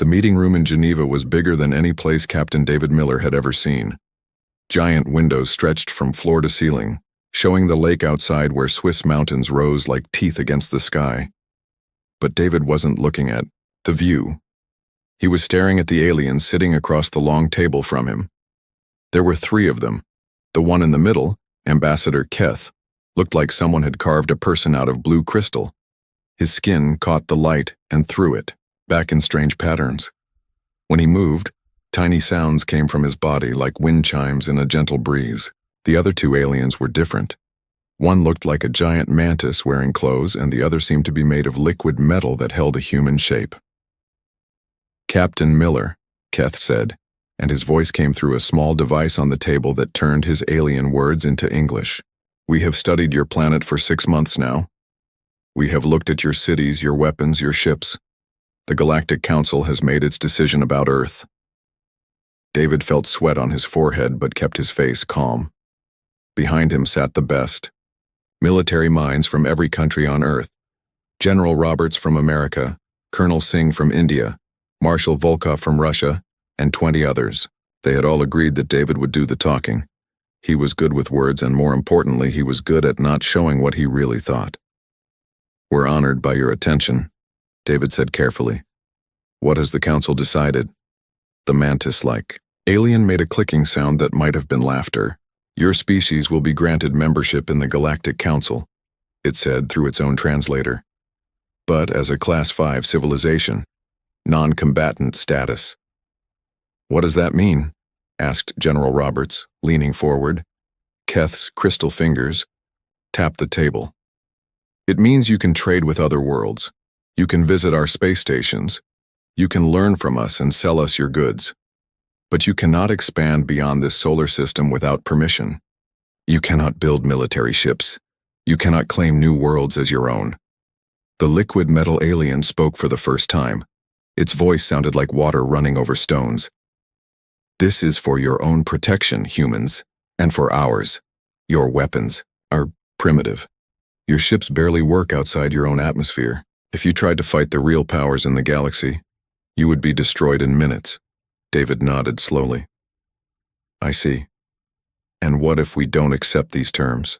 The meeting room in Geneva was bigger than any place Captain David Miller had ever seen. Giant windows stretched from floor to ceiling, showing the lake outside where Swiss mountains rose like teeth against the sky. But David wasn't looking at the view. He was staring at the aliens sitting across the long table from him. There were 3 of them. The one in the middle, Ambassador Keth, looked like someone had carved a person out of blue crystal. His skin caught the light and threw it, back in strange patterns. When he moved, tiny sounds came from his body like wind chimes in a gentle breeze. The other 2 aliens were different. One looked like a giant mantis wearing clothes, and the other seemed to be made of liquid metal that held a human shape. "Captain Miller," Keth said, and his voice came through a small device on the table that turned his alien words into English. "We have studied your planet for 6 months now. We have looked at your cities, your weapons, your ships. The Galactic Council has made its decision about Earth." David felt sweat on his forehead but kept his face calm. Behind him sat the best. Military minds from every country on Earth. General Roberts from America, Colonel Singh from India, Marshal Volkov from Russia, and 20 others. They had all agreed that David would do the talking. He was good with words, and more importantly, he was good at not showing what he really thought. "We're honored by your attention," David said carefully. "What has the council decided?" The mantis-like alien made a clicking sound that might have been laughter. "Your species will be granted membership in the Galactic Council," it said through its own translator. "But as a Class 5 civilization, non-combatant status." "What does that mean?" asked General Roberts, leaning forward. Keth's crystal fingers tapped the table. "It means you can trade with other worlds. You can visit our space stations. You can learn from us and sell us your goods. But you cannot expand beyond this solar system without permission. You cannot build military ships. You cannot claim new worlds as your own." The liquid metal alien spoke for the first time. Its voice sounded like water running over stones. "This is for your own protection, humans, and for ours. Your weapons are primitive. Your ships barely work outside your own atmosphere. If you tried to fight the real powers in the galaxy, you would be destroyed in minutes." David nodded slowly. "I see. And what if we don't accept these terms?"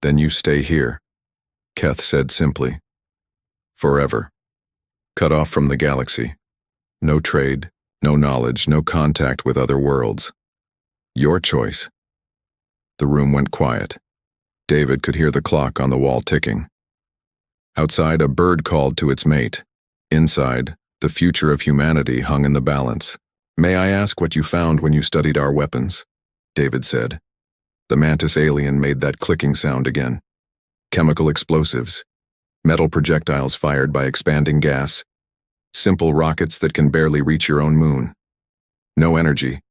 "Then you stay here," Keth said simply. "Forever. Cut off from the galaxy. No trade, no knowledge, no contact with other worlds. Your choice." The room went quiet. David could hear the clock on the wall ticking. Outside, a bird called to its mate. Inside, the future of humanity hung in the balance. "May I ask what you found when you studied our weapons?" David said. The mantis alien made that clicking sound again. "Chemical explosives. Metal projectiles fired by expanding gas. Simple rockets that can barely reach your own moon. No energy.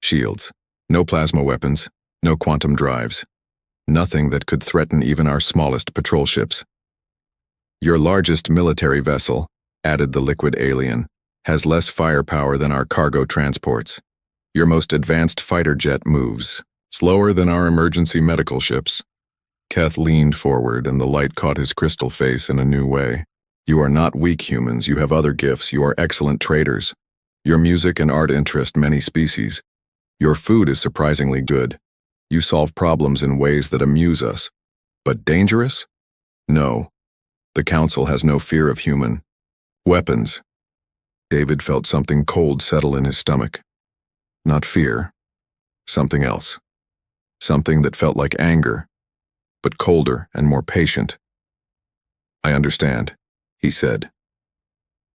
Shields. No plasma weapons. No quantum drives. Nothing that could threaten even our smallest patrol ships. Your largest military vessel," added the liquid alien, "has less firepower than our cargo transports. Your most advanced fighter jet moves slower than our emergency medical ships." Keth leaned forward, and the light caught his crystal face in a new way. "You are not weak humans. You have other gifts. You are excellent traders. Your music and art interest many species. Your food is surprisingly good. You solve problems in ways that amuse us. But dangerous? No. The Council has no fear of human weapons." David felt something cold settle in his stomach. Not fear. Something else. Something that felt like anger, but colder and more patient. "I understand," he said.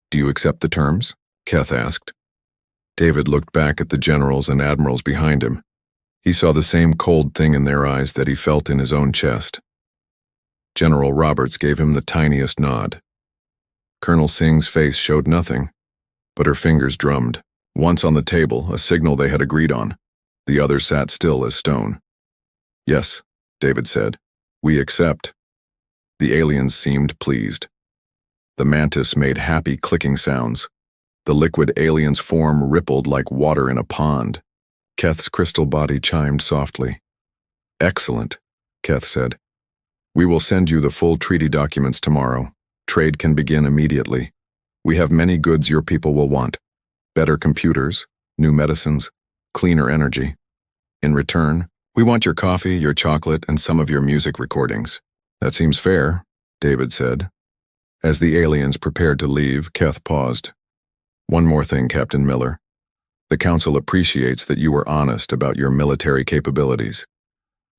"Do you accept the terms?" Keth asked. David looked back at the generals and admirals behind him. He saw the same cold thing in their eyes that he felt in his own chest. General Roberts gave him the tiniest nod. Colonel Singh's face showed nothing, but her fingers drummed. Once on the table, a signal they had agreed on. The other sat still as stone. "Yes," David said. "We accept." The aliens seemed pleased. The mantis made happy clicking sounds. The liquid alien's form rippled like water in a pond. Keth's crystal body chimed softly. "Excellent," Keth said. "We will send you the full treaty documents tomorrow. Trade can begin immediately." We have many goods your people will want. Better computers, new medicines, cleaner energy. In return, we want your coffee, your chocolate, and some of your music recordings. That seems fair, David said. As the aliens prepared to leave, Keth paused. One more thing, Captain Miller. The Council appreciates that you were honest about your military capabilities.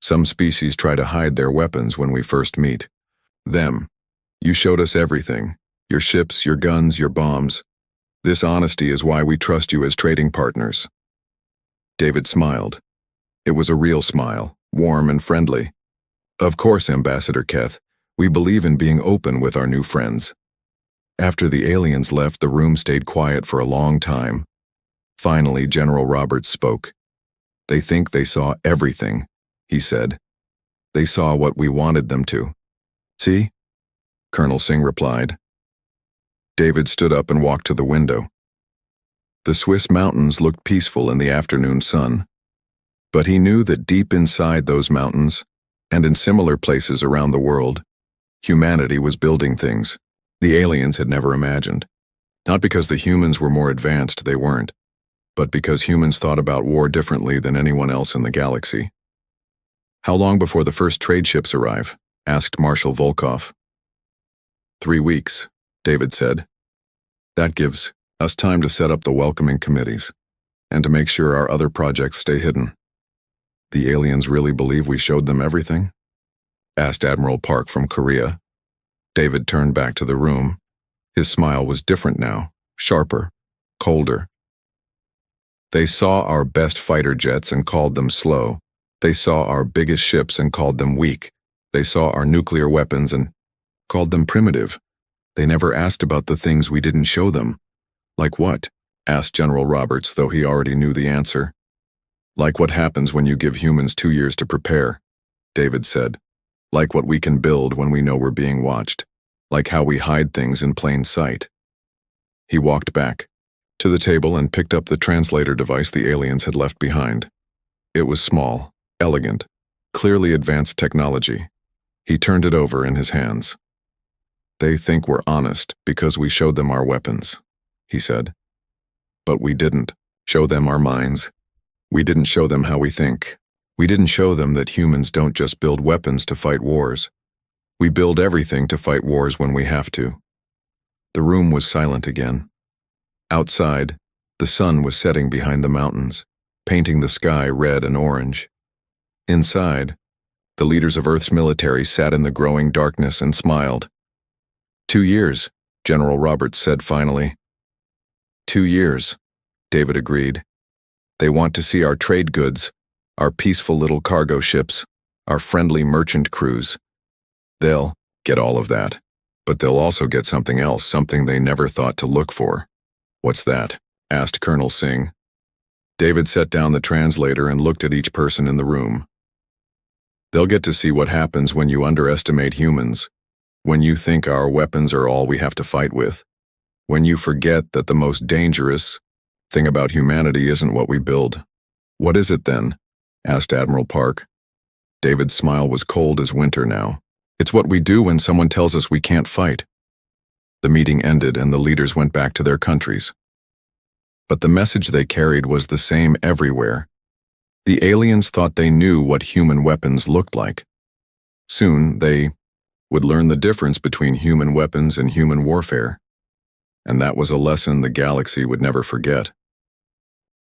Some species try to hide their weapons when we first meet. You showed us everything. Your ships, your guns, your bombs. This honesty is why we trust you as trading partners. David smiled. It was a real smile, warm and friendly. Of course, Ambassador Keth, we believe in being open with our new friends. After the aliens left, the room stayed quiet for a long time. Finally, General Roberts spoke. They think they saw everything, he said. They saw what we wanted them to. See? Colonel Singh replied. David stood up and walked to the window. The Swiss mountains looked peaceful in the afternoon sun. But he knew that deep inside those mountains, and in similar places around the world, humanity was building things the aliens had never imagined. Not because the humans were more advanced, they weren't, but because humans thought about war differently than anyone else in the galaxy. How long before the first trade ships arrive? Asked Marshal Volkov. 3 weeks, David said. That gives us time to set up the welcoming committees, and to make sure our other projects stay hidden. The aliens really believe we showed them everything? Asked Admiral Park from Korea. David turned back to the room. His smile was different now, sharper, colder. They saw our best fighter jets and called them slow. They saw our biggest ships and called them weak. They saw our nuclear weapons and called them primitive. They never asked about the things we didn't show them. Like what? Asked General Roberts, though he already knew the answer. Like what happens when you give humans 2 years to prepare, David said. Like what we can build when we know we're being watched. Like how we hide things in plain sight. He walked back to the table and picked up the translator device the aliens had left behind. It was small, elegant, clearly advanced technology. He turned it over in his hands. They think we're honest because we showed them our weapons, he said. But we didn't show them our minds. We didn't show them how we think. We didn't show them that humans don't just build weapons to fight wars. We build everything to fight wars when we have to. The room was silent again. Outside, the sun was setting behind the mountains, painting the sky red and orange. Inside, the leaders of Earth's military sat in the growing darkness and smiled. 2 years, General Roberts said finally. 2 years, David agreed. They want to see our trade goods, our peaceful little cargo ships, our friendly merchant crews. They'll get all of that, but they'll also get something else, something they never thought to look for. What's that? Asked Colonel Singh. David set down the translator and looked at each person in the room. They'll get to see what happens when you underestimate humans, when you think our weapons are all we have to fight with, when you forget that the most dangerous thing about humanity isn't what we build. What is it then? Asked Admiral Park. David's smile was cold as winter now. It's what we do when someone tells us we can't fight. The meeting ended and the leaders went back to their countries. But the message they carried was the same everywhere. The aliens thought they knew what human weapons looked like. Soon, they would learn the difference between human weapons and human warfare. And that was a lesson the galaxy would never forget.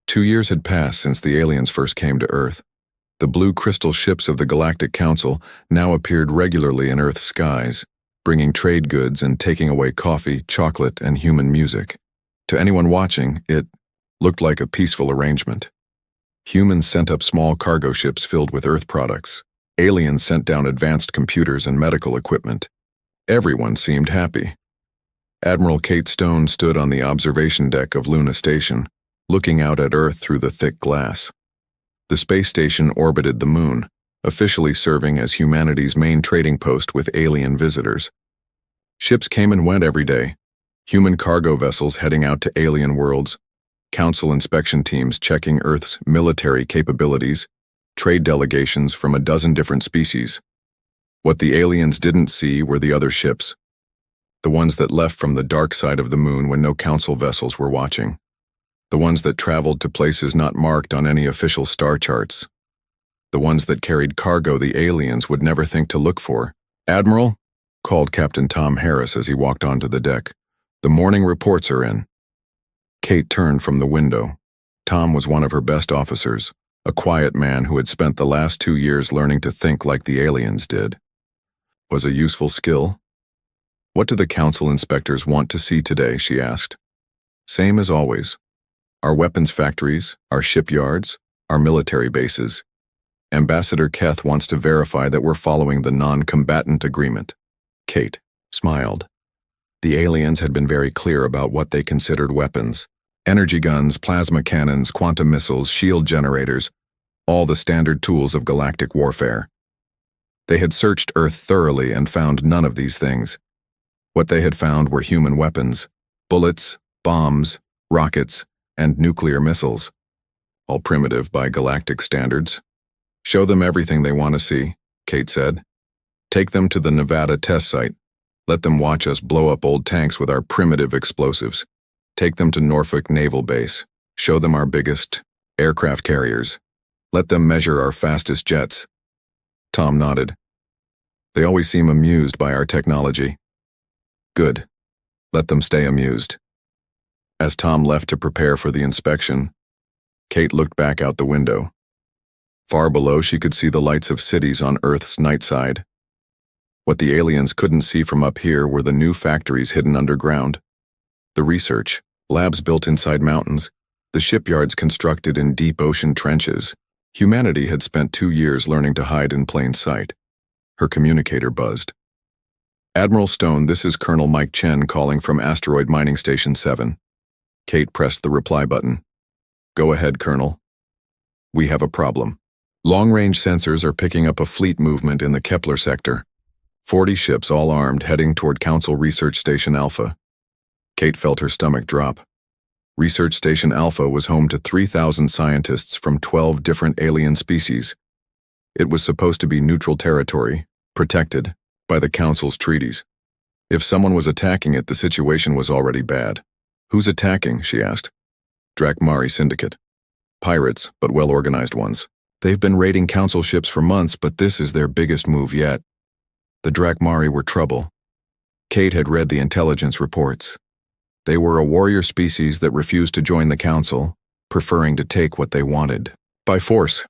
2 years had passed since the aliens first came to Earth. The blue crystal ships of the Galactic Council now appeared regularly in Earth's skies, bringing trade goods and taking away coffee, chocolate, and human music. To anyone watching, it looked like a peaceful arrangement. Humans sent up small cargo ships filled with Earth products. Aliens sent down advanced computers and medical equipment. Everyone seemed happy. Admiral Kate Stone stood on the observation deck of Luna Station, looking out at Earth through the thick glass. The space station orbited the moon, officially serving as humanity's main trading post with alien visitors. Ships came and went every day, human cargo vessels heading out to alien worlds, council inspection teams checking Earth's military capabilities, trade delegations from a dozen different species. What the aliens didn't see were the other ships. The ones that left from the dark side of the moon when no council vessels were watching. The ones that traveled to places not marked on any official star charts. The ones that carried cargo the aliens would never think to look for. "Admiral," called Captain Tom Harris as he walked onto the deck. "The morning reports are in." Kate turned from the window. Tom was one of her best officers, a quiet man who had spent the last 2 years learning to think like the aliens did. Was a useful skill? "What do the council inspectors want to see today?" she asked. "Same as always. Our weapons factories, our shipyards, our military bases. Ambassador Keth wants to verify that we're following the non-combatant agreement." Kate smiled. The aliens had been very clear about what they considered weapons. Energy guns, plasma cannons, quantum missiles, shield generators, all the standard tools of galactic warfare. They had searched Earth thoroughly and found none of these things. What they had found were human weapons, bullets, bombs, rockets, and nuclear missiles. All primitive by galactic standards. "Show them everything they want to see," Kate said. "Take them to the Nevada test site. Let them watch us blow up old tanks with our primitive explosives. Take them to Norfolk Naval Base. Show them our biggest aircraft carriers. Let them measure our fastest jets." Tom nodded. "They always seem amused by our technology." "Good. Let them stay amused." As Tom left to prepare for the inspection, Kate looked back out the window. Far below, she could see the lights of cities on Earth's night side. What the aliens couldn't see from up here were the new factories hidden underground. The research, labs built inside mountains, the shipyards constructed in deep ocean trenches. Humanity had spent 2 years learning to hide in plain sight. Her communicator buzzed. "Admiral Stone, this is Colonel Mike Chen calling from Asteroid Mining Station 7. Kate pressed the reply button. "Go ahead, Colonel." "We have a problem. Long-range sensors are picking up a fleet movement in the Kepler sector. 40 ships all armed heading toward Council Research Station Alpha." Kate felt her stomach drop. Research Station Alpha was home to 3,000 scientists from 12 different alien species. It was supposed to be neutral territory, protected by the Council's treaties. If someone was attacking it, the situation was already bad. "Who's attacking?" she asked. "Drakmari Syndicate. Pirates, but well-organized ones. They've been raiding Council ships for months, but this is their biggest move yet." The Drakmari were trouble. Kate had read the intelligence reports. They were a warrior species that refused to join the Council, preferring to take what they wanted by force.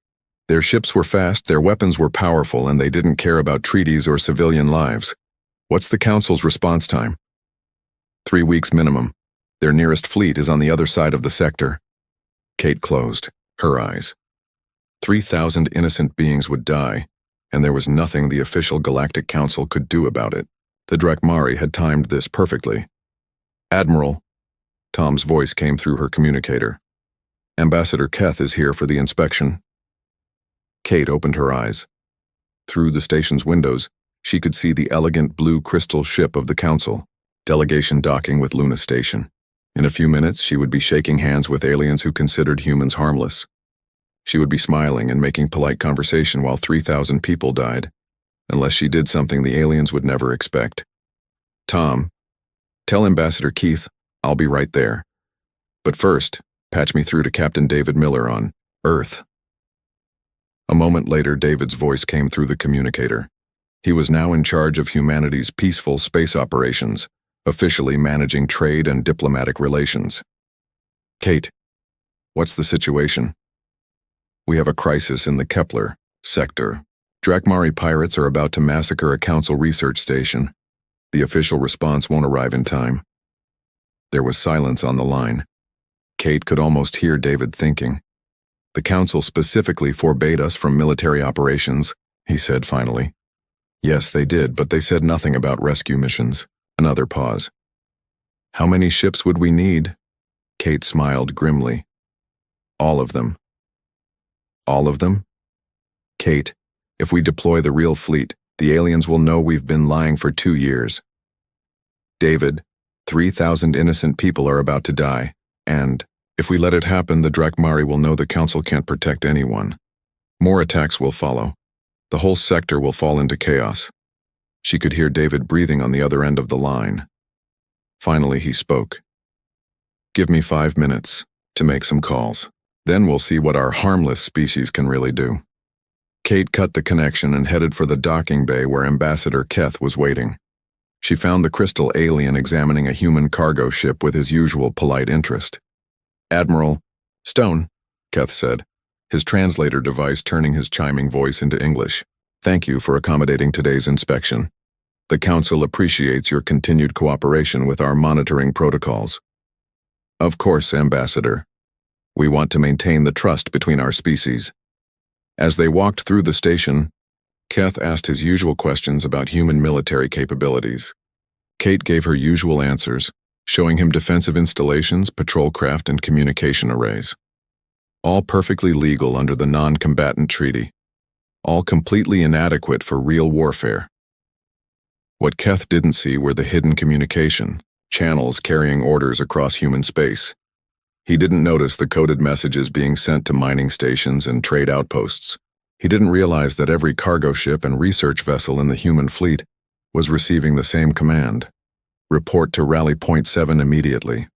Their ships were fast, their weapons were powerful, and they didn't care about treaties or civilian lives. "What's the Council's response time?" 3 weeks minimum. Their nearest fleet is on the other side of the sector." Kate closed her eyes. 3,000 innocent beings would die, and there was nothing the official Galactic Council could do about it. The Drakmari had timed this perfectly. "Admiral," Tom's voice came through her communicator. "Ambassador Keth is here for the inspection." Kate opened her eyes. Through the station's windows, she could see the elegant blue crystal ship of the Council, delegation docking with Luna Station. In a few minutes, she would be shaking hands with aliens who considered humans harmless. She would be smiling and making polite conversation while 3,000 people died, unless she did something the aliens would never expect. "Tom, tell Ambassador Keith I'll be right there. But first, patch me through to Captain David Miller on Earth." A moment later, David's voice came through the communicator. He was now in charge of humanity's peaceful space operations, officially managing trade and diplomatic relations. "Kate, what's the situation?" "We have a crisis in the Kepler sector. Drakmari pirates are about to massacre a Council research station. The official response won't arrive in time." There was silence on the line. Kate could almost hear David thinking. "The Council specifically forbade us from military operations," he said finally. "Yes, they did, but they said nothing about rescue missions." Another pause. "How many ships would we need?" Kate smiled grimly. "All of them." "All of them?" "Kate, if we deploy the real fleet, the aliens will know we've been lying for 2 years. David, 3,000 innocent people are about to die, and if we let it happen, the Drakmari will know the Council can't protect anyone. More attacks will follow. The whole sector will fall into chaos." She could hear David breathing on the other end of the line. Finally, he spoke. "Give me 5 minutes to make some calls. Then we'll see what our harmless species can really do." Kate cut the connection and headed for the docking bay where Ambassador Keth was waiting. She found the crystal alien examining a human cargo ship with his usual polite interest. "Admiral Stone," Keth said, his translator device turning his chiming voice into English. "Thank you for accommodating today's inspection. The Council appreciates your continued cooperation with our monitoring protocols." "Of course, Ambassador. We want to maintain the trust between our species." As they walked through the station, Keth asked his usual questions about human military capabilities. Kate gave her usual answers, showing him defensive installations, patrol craft, and communication arrays. All perfectly legal under the non-combatant treaty. All completely inadequate for real warfare. What Keth didn't see were the hidden communication, channels carrying orders across human space. He didn't notice the coded messages being sent to mining stations and trade outposts. He didn't realize that every cargo ship and research vessel in the human fleet was receiving the same command: report to Rally Point 7 immediately.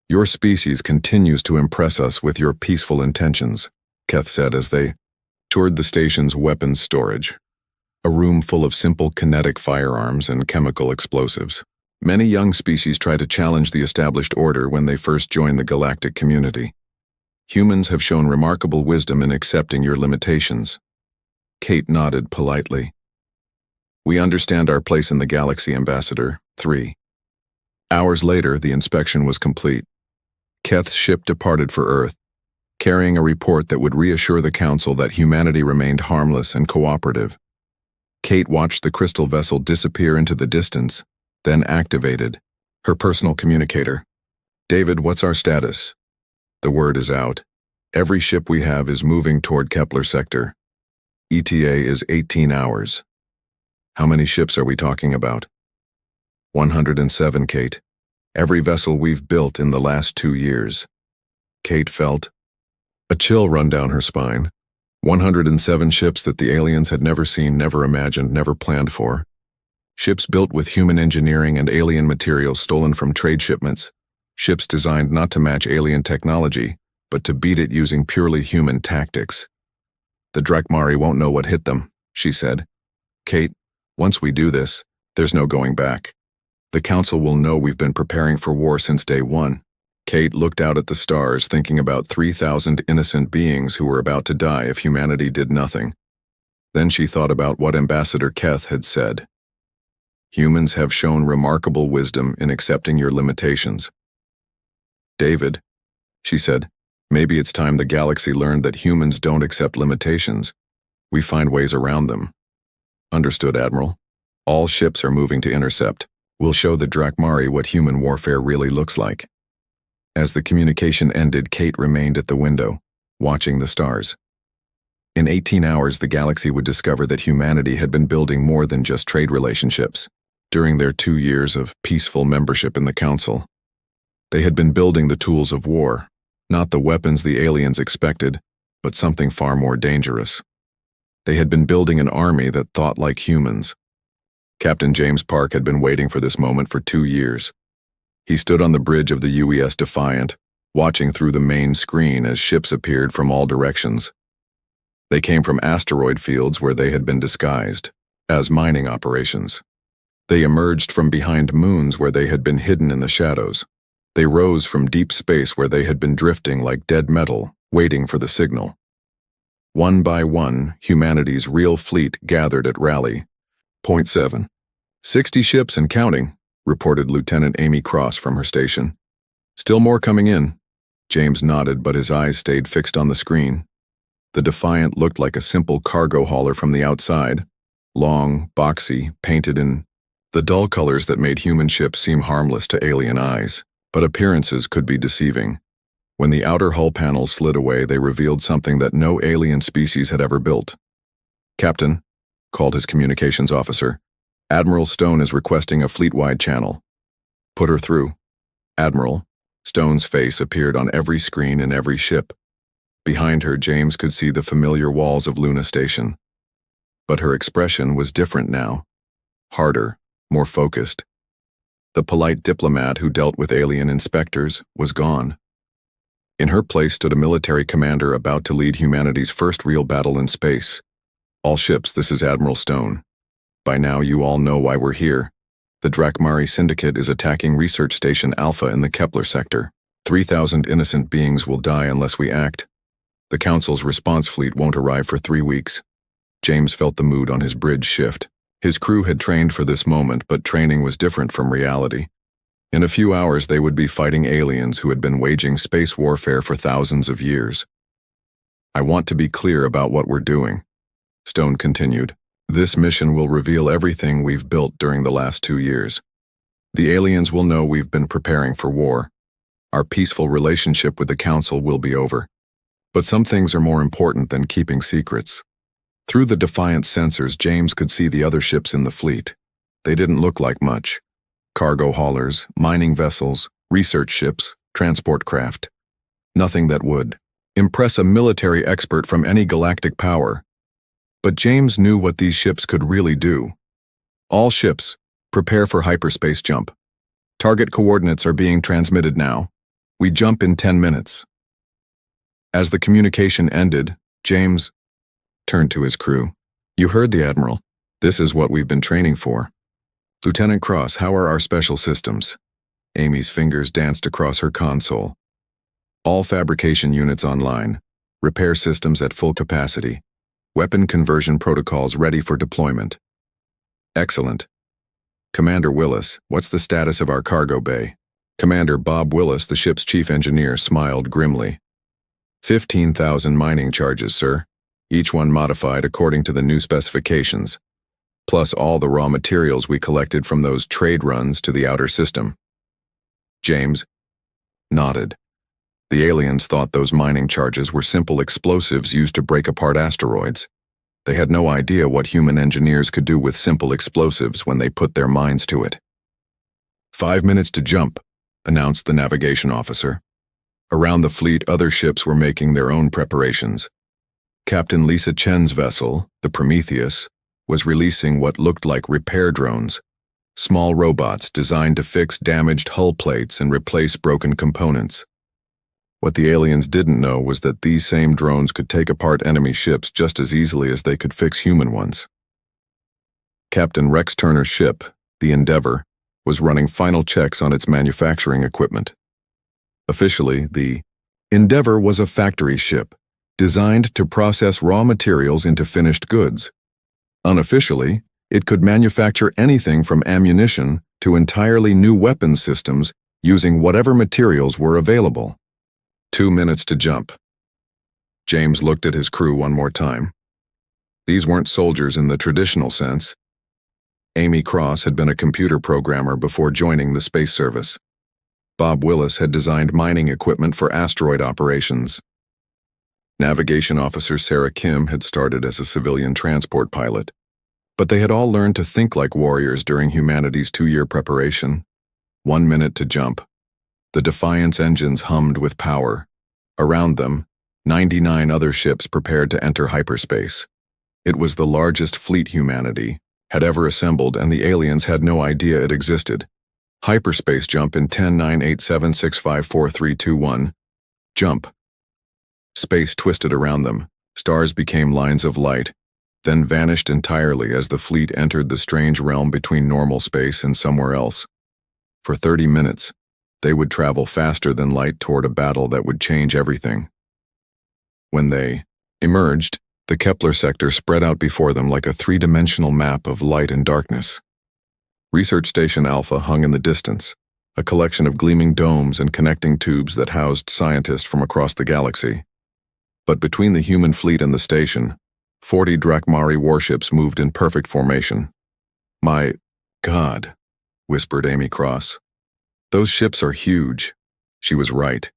"Your species continues to impress us with your peaceful intentions," Keth said as they toured the station's weapons storage, a room full of simple kinetic firearms and chemical explosives. Many young species try to challenge the established order when they first join the galactic community. Humans have shown remarkable wisdom in accepting your limitations. Kate nodded politely. "We understand our place in the galaxy, Ambassador." 3 hours later, the inspection was complete. Keth's ship departed for Earth, carrying a report that would reassure the Council that humanity remained harmless and cooperative. Kate watched the crystal vessel disappear into the distance, then activated her personal communicator. "David, what's our status?" "The word is out. Every ship we have is moving toward Kepler sector. ETA is 18 hours. "How many ships are we talking about?" 107, Kate. Every vessel we've built in the last 2 years. Kate felt a chill run down her spine. 107 ships that the aliens had never seen, never imagined, never planned for. Ships built with human engineering and alien materials stolen from trade shipments. Ships designed not to match alien technology, but to beat it using purely human tactics. "The Drakmari won't know what hit them," she said. "Kate, once we do this, there's no going back. The Council will know we've been preparing for war since day one." Kate looked out at the stars, thinking about 3,000 innocent beings who were about to die if humanity did nothing. Then she thought about what Ambassador Keth had said. "Humans have shown remarkable wisdom in accepting your limitations." "David," she said, "maybe it's time the galaxy learned that humans don't accept limitations. We find ways around them." "Understood, Admiral. All ships are moving to intercept. We'll show the Drakmari what human warfare really looks like." As the communication ended, Kate remained at the window, watching the stars. In 18 hours, the galaxy would discover that humanity had been building more than just trade relationships. During their 2 years of peaceful membership in the Council, they had been building the tools of war, not the weapons the aliens expected, but something far more dangerous. They had been building an army that thought like humans. Captain James Park had been waiting for this moment for 2 years. He stood on the bridge of the UES Defiant, watching through the main screen as ships appeared from all directions. They came from asteroid fields where they had been disguised as mining operations. They emerged from behind moons where they had been hidden in the shadows. They rose from deep space where they had been drifting like dead metal, waiting for the signal. One by one, humanity's real fleet gathered at Rally Point 7. 60 ships and counting, reported Lieutenant Amy Cross from her station. "Still more coming in." James nodded, but his eyes stayed fixed on the screen. The Defiant looked like a simple cargo hauler from the outside, long, boxy, painted in the dull colors that made human ships seem harmless to alien eyes, but appearances could be deceiving. When the outer hull panels slid away, they revealed something that no alien species had ever built. "Captain," called his communications officer, "Admiral Stone is requesting a fleet-wide channel." "Put her through." "Admiral." Stone's face appeared on every screen in every ship. Behind her, James could see the familiar walls of Luna Station. But her expression was different now. Harder, more focused. The polite diplomat who dealt with alien inspectors was gone. In her place stood a military commander about to lead humanity's first real battle in space. All ships, this is Admiral Stone. By now you all know why we're here. The Drakmari Syndicate is attacking Research Station Alpha in the Kepler sector. 3,000 innocent beings will die unless we act. The Council's response fleet won't arrive for 3 weeks. James felt the mood on his bridge shift. His crew had trained for this moment, but training was different from reality. In a few hours they would be fighting aliens who had been waging space warfare for thousands of years. I want to be clear about what we're doing, Stone continued. This mission will reveal everything we've built during the last 2 years. The aliens will know we've been preparing for war. Our peaceful relationship with the Council will be over. But some things are more important than keeping secrets. Through the Defiant sensors, James could see the other ships in the fleet. They didn't look like much. Cargo haulers, mining vessels, research ships, transport craft. Nothing that would impress a military expert from any galactic power. But James knew what these ships could really do. All ships, prepare for hyperspace jump. Target coordinates are being transmitted now. We jump in 10 minutes. As the communication ended, James turned to his crew. You heard the Admiral. This is what we've been training for. Lieutenant Cross, how are our special systems? Amy's fingers danced across her console. All fabrication units online. Repair systems at full capacity. Weapon conversion protocols ready for deployment. Excellent. Commander Willis, what's the status of our cargo bay? Commander Bob Willis, the ship's chief engineer, smiled grimly. 15,000 mining charges, sir. Each one modified according to the new specifications, plus all the raw materials we collected from those trade runs to the outer system. James nodded. The aliens thought those mining charges were simple explosives used to break apart asteroids. They had no idea what human engineers could do with simple explosives when they put their minds to it. 5 minutes to jump, announced the navigation officer. Around the fleet, other ships were making their own preparations. Captain Lisa Chen's vessel, the Prometheus, was releasing what looked like repair drones, small robots designed to fix damaged hull plates and replace broken components. What the aliens didn't know was that these same drones could take apart enemy ships just as easily as they could fix human ones. Captain Rex Turner's ship, the Endeavour, was running final checks on its manufacturing equipment. Officially, the Endeavour was a factory ship, designed to process raw materials into finished goods. Unofficially, it could manufacture anything from ammunition to entirely new weapons systems using whatever materials were available. 2 minutes to jump. James looked at his crew one more time. These weren't soldiers in the traditional sense. Amy Cross had been a computer programmer before joining the Space Service. Bob Willis had designed mining equipment for asteroid operations. Navigation Officer Sarah Kim had started as a civilian transport pilot. But they had all learned to think like warriors during humanity's 2-year preparation. 1 minute to jump. The Defiant's engines hummed with power. Around them, 99 other ships prepared to enter hyperspace. It was the largest fleet humanity had ever assembled, and the aliens had no idea it existed. Hyperspace jump in 10, 9, 8, 7, 6, 5, 4, 3, 2, 1. Jump. Space twisted around them. Stars became lines of light, then vanished entirely as the fleet entered the strange realm between normal space and somewhere else. For 30 minutes, they would travel faster than light toward a battle that would change everything. When they emerged, the Kepler sector spread out before them like a 3-dimensional map of light and darkness. Research Station Alpha hung in the distance, a collection of gleaming domes and connecting tubes that housed scientists from across the galaxy. But between the human fleet and the station, 40 Drakmari warships moved in perfect formation. My God, whispered Amy Cross. Those ships are huge. She was right.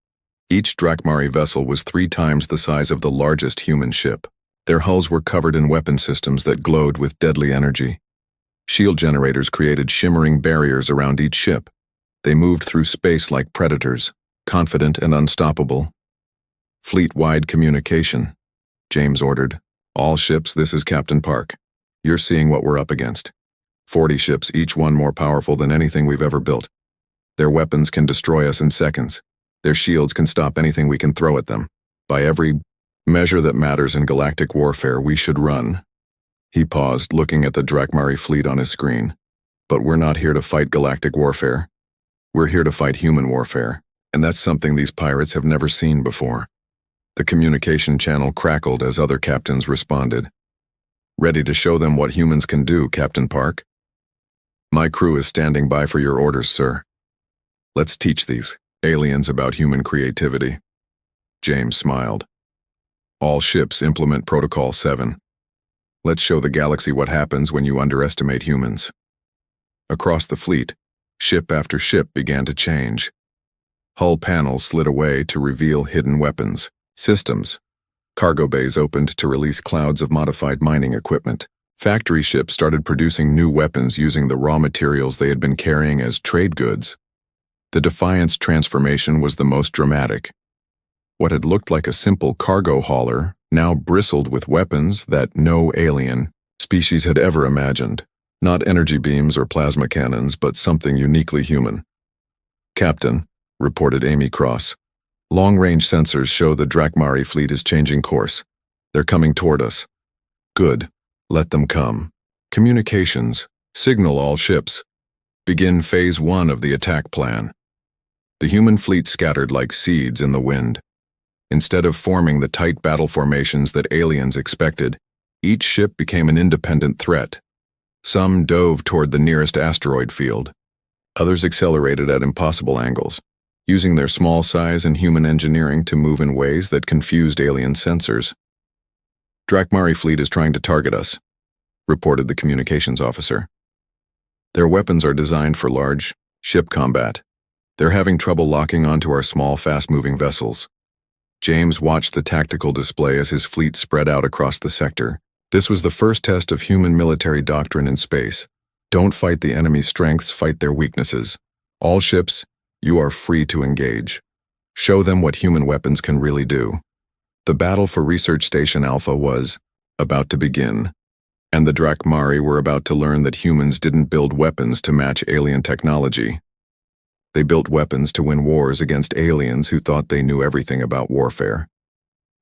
Each Drakmari vessel was 3 times the size of the largest human ship. Their hulls were covered in weapon systems that glowed with deadly energy. Shield generators created shimmering barriers around each ship. They moved through space like predators, confident and unstoppable. Fleet-wide communication, James ordered. All ships, this is Captain Park. You're seeing what we're up against. 40 ships, each one more powerful than anything we've ever built. Their weapons can destroy us in seconds. Their shields can stop anything we can throw at them. By every measure that matters in galactic warfare, we should run. He paused, looking at the Drakmari fleet on his screen. But we're not here to fight galactic warfare. We're here to fight human warfare, and that's something these pirates have never seen before. The communication channel crackled as other captains responded. Ready to show them what humans can do, Captain Park? My crew is standing by for your orders, sir. Let's teach these aliens about human creativity. James smiled. All ships implement Protocol 7. Let's show the galaxy what happens when you underestimate humans. Across the fleet, ship after ship began to change. Hull panels slid away to reveal hidden weapons, systems. Cargo bays opened to release clouds of modified mining equipment. Factory ships started producing new weapons using the raw materials they had been carrying as trade goods. The Defiant's transformation was the most dramatic. What had looked like a simple cargo hauler now bristled with weapons that no alien species had ever imagined. Not energy beams or plasma cannons, but something uniquely human. Captain, reported Amy Cross, long-range sensors show the Drakmari fleet is changing course. They're coming toward us. Good. Let them come. Communications. Signal all ships. Begin Phase 1 of the attack plan. The human fleet scattered like seeds in the wind. Instead of forming the tight battle formations that aliens expected, each ship became an independent threat. Some dove toward the nearest asteroid field. Others accelerated at impossible angles, using their small size and human engineering to move in ways that confused alien sensors. Drakmari fleet is trying to target us, reported the communications officer. Their weapons are designed for large ship combat. They're having trouble locking onto our small, fast-moving vessels. James watched the tactical display as his fleet spread out across the sector. This was the first test of human military doctrine in space. Don't fight the enemy's strengths, fight their weaknesses. All ships, you are free to engage. Show them what human weapons can really do. The battle for Research Station Alpha was about to begin, and the Drakmari were about to learn that humans didn't build weapons to match alien technology. They built weapons to win wars against aliens who thought they knew everything about warfare.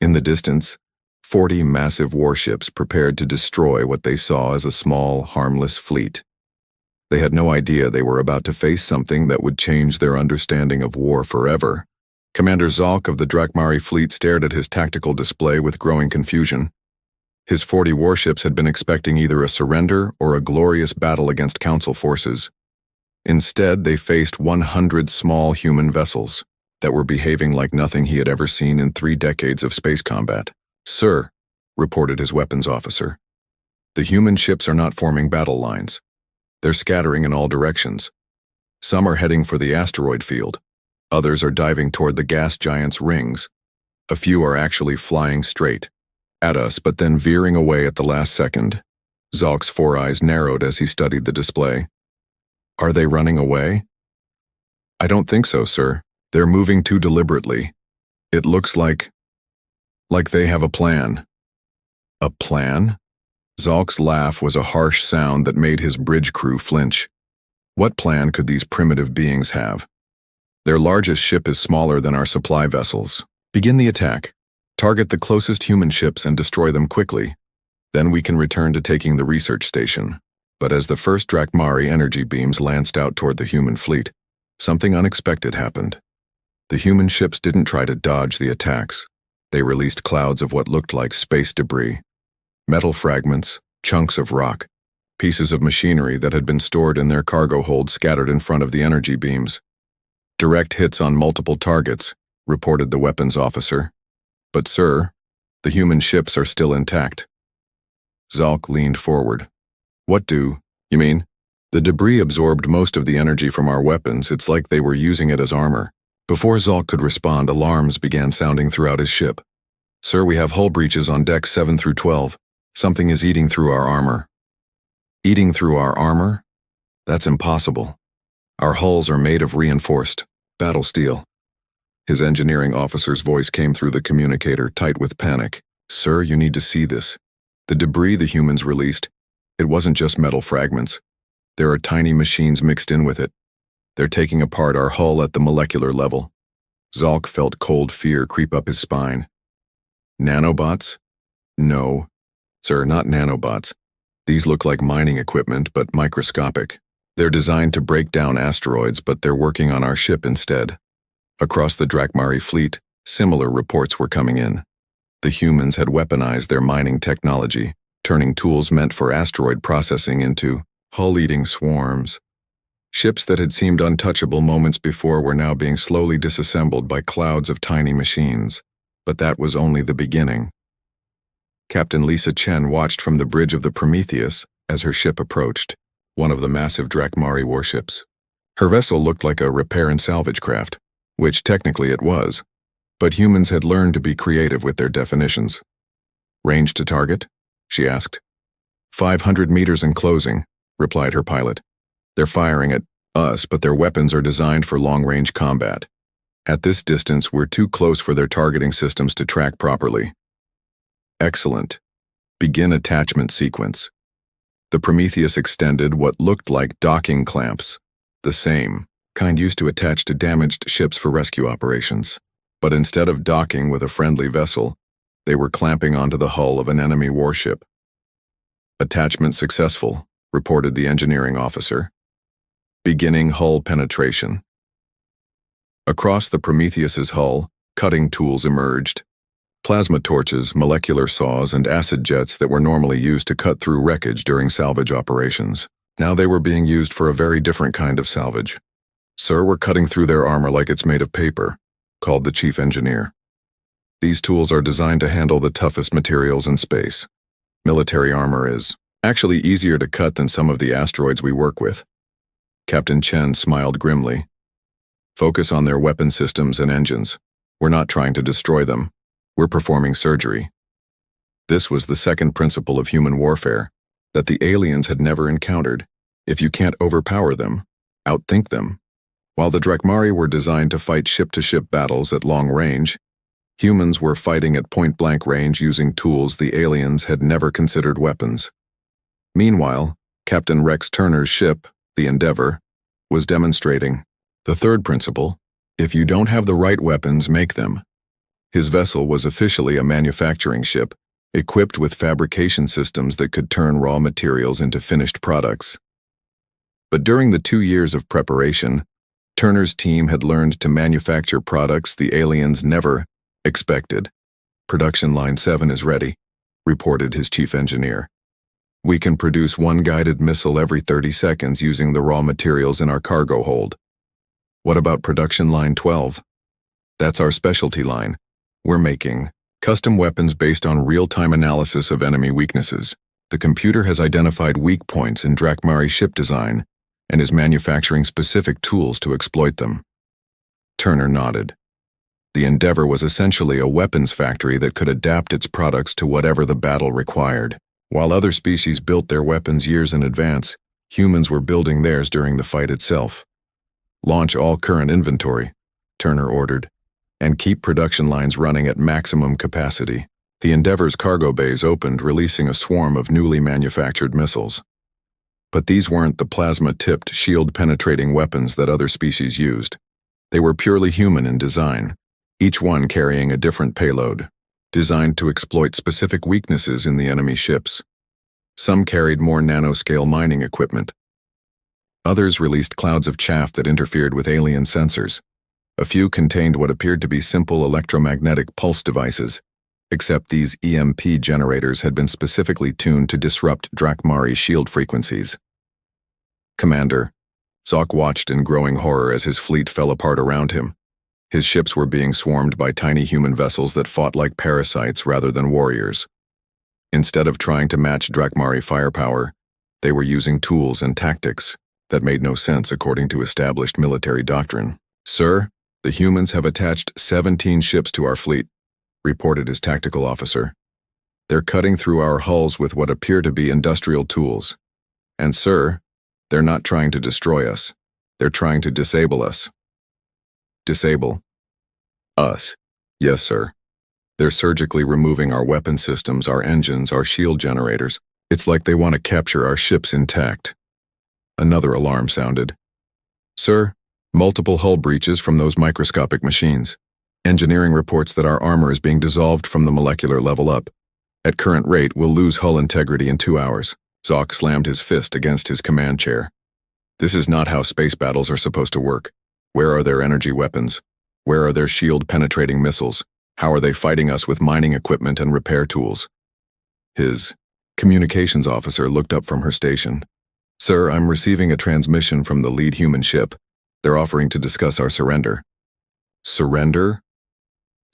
In the distance, 40 massive warships prepared to destroy what they saw as a small, harmless fleet. They had no idea they were about to face something that would change their understanding of war forever. Commander Zalk of the Drakmari fleet stared at his tactical display with growing confusion. His 40 warships had been expecting either a surrender or a glorious battle against Council forces. Instead, they faced 100 small human vessels that were behaving like nothing he had ever seen in 3 decades of space combat. Sir, reported his weapons officer, the human ships are not forming battle lines. They're scattering in all directions. Some are heading for the asteroid field. Others are diving toward the gas giant's rings. A few are actually flying straight at us, but then veering away at the last second. Zalk's 4 eyes narrowed as he studied the display. Are they running away? I don't think so, sir. They're moving too deliberately. It looks like they have a plan. A plan? Zalk's laugh was a harsh sound that made his bridge crew flinch. What plan could these primitive beings have? Their largest ship is smaller than our supply vessels. Begin the attack. Target the closest human ships and destroy them quickly. Then we can return to taking the research station. But as the first Drakmari energy beams lanced out toward the human fleet, something unexpected happened. The human ships didn't try to dodge the attacks. They released clouds of what looked like space debris. Metal fragments, chunks of rock, pieces of machinery that had been stored in their cargo hold scattered in front of the energy beams. Direct hits on multiple targets, reported the weapons officer. But sir, the human ships are still intact. Zalk leaned forward. What do you mean? The debris absorbed most of the energy from our weapons. It's like they were using it as armor. Before Zalk could respond, alarms began sounding throughout his ship. Sir, we have hull breaches on decks 7 through 12. Something is eating through our armor. Eating through our armor? That's impossible. Our hulls are made of reinforced battle steel. His engineering officer's voice came through the communicator, tight with panic. Sir, you need to see this. The debris the humans released, it wasn't just metal fragments. There are tiny machines mixed in with it. They're taking apart our hull at the molecular level. Zalk felt cold fear creep up his spine. Nanobots? No. Sir, not nanobots. These look like mining equipment, but microscopic. They're designed to break down asteroids, but they're working on our ship instead. Across the Drakmari fleet, similar reports were coming in. The humans had weaponized their mining technology, turning tools meant for asteroid processing into hull-eating swarms. Ships that had seemed untouchable moments before were now being slowly disassembled by clouds of tiny machines. But that was only the beginning. Captain Lisa Chen watched from the bridge of the Prometheus as her ship approached, one of the massive Drakmari warships. Her vessel looked like a repair and salvage craft, which technically it was, but humans had learned to be creative with their definitions. Range to target? She asked. 500 meters and closing, replied her pilot. They're firing at us, but their weapons are designed for long-range combat. At this distance, we're too close for their targeting systems to track properly. Excellent. Begin attachment sequence. The Prometheus extended what looked like docking clamps, the same kind used to attach to damaged ships for rescue operations. But instead of docking with a friendly vessel, they were clamping onto the hull of an enemy warship. Attachment successful, reported the engineering officer. Beginning hull penetration. Across the Prometheus's hull, cutting tools emerged. Plasma torches, molecular saws, and acid jets that were normally used to cut through wreckage during salvage operations. Now they were being used for a very different kind of salvage. Sir, we're cutting through their armor like it's made of paper, called the chief engineer. These tools are designed to handle the toughest materials in space. Military armor is actually easier to cut than some of the asteroids we work with. Captain Chen smiled grimly. Focus on their weapon systems and engines. We're not trying to destroy them. We're performing surgery. This was the second principle of human warfare that the aliens had never encountered. If you can't overpower them, outthink them. While the Drakmari were designed to fight ship-to-ship battles at long range, humans were fighting at point-blank range using tools the aliens had never considered weapons. Meanwhile, Captain Rex Turner's ship, the Endeavor, was demonstrating the third principle: if you don't have the right weapons, make them. His vessel was officially a manufacturing ship, equipped with fabrication systems that could turn raw materials into finished products. But during the 2 years of preparation, Turner's team had learned to manufacture products the aliens never expected. Production Line 7 is ready, reported his chief engineer. We can produce one guided missile every 30 seconds using the raw materials in our cargo hold. What about Production Line 12? That's our specialty line. We're making custom weapons based on real-time analysis of enemy weaknesses. The computer has identified weak points in Drakmari ship design and is manufacturing specific tools to exploit them. Turner nodded. The Endeavor was essentially a weapons factory that could adapt its products to whatever the battle required. While other species built their weapons years in advance, humans were building theirs during the fight itself. Launch all current inventory, Turner ordered, and keep production lines running at maximum capacity. The Endeavor's cargo bays opened, releasing a swarm of newly manufactured missiles. But these weren't the plasma-tipped, shield-penetrating weapons that other species used. They were purely human in design, each one carrying a different payload, designed to exploit specific weaknesses in the enemy ships. Some carried more nanoscale mining equipment. Others released clouds of chaff that interfered with alien sensors. A few contained what appeared to be simple electromagnetic pulse devices, except these EMP generators had been specifically tuned to disrupt Drakmari shield frequencies. Commander, Zalk watched in growing horror as his fleet fell apart around him. His ships were being swarmed by tiny human vessels that fought like parasites rather than warriors. Instead of trying to match Drakmari firepower, they were using tools and tactics that made no sense according to established military doctrine. Sir, the humans have attached 17 ships to our fleet, reported his tactical officer. They're cutting through our hulls with what appear to be industrial tools. And sir, they're not trying to destroy us. They're trying to disable us. Disable us. Yes, sir. They're surgically removing our weapon systems, our engines, our shield generators. It's like they want to capture our ships intact. Another alarm sounded. Sir, multiple hull breaches from those microscopic machines. Engineering reports that our armor is being dissolved from the molecular level up. At current rate, we'll lose hull integrity in 2 hours. Zoc slammed his fist against his command chair. This is not how space battles are supposed to work. Where are their energy weapons? Where are their shield-penetrating missiles? How are they fighting us with mining equipment and repair tools? His communications officer looked up from her station. Sir, I'm receiving a transmission from the lead human ship. They're offering to discuss our surrender. Surrender?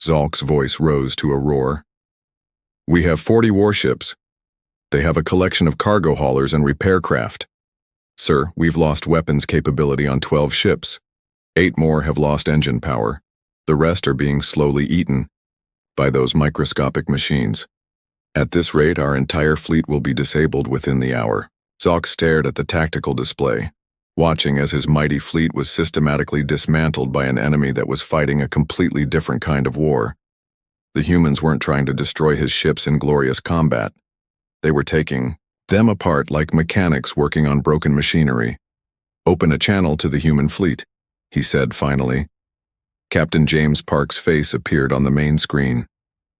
Zolk's voice rose to a roar. We have 40 warships. They have a collection of cargo haulers and repair craft. Sir, we've lost weapons capability on 12 ships. 8 more have lost engine power. The rest are being slowly eaten by those microscopic machines. At this rate, our entire fleet will be disabled within the hour. Zolk stared at the tactical display, watching as his mighty fleet was systematically dismantled by an enemy that was fighting a completely different kind of war. The humans weren't trying to destroy his ships in glorious combat. They were taking them apart like mechanics working on broken machinery. Open a channel to the human fleet, he said finally. Captain James Park's face appeared on the main screen.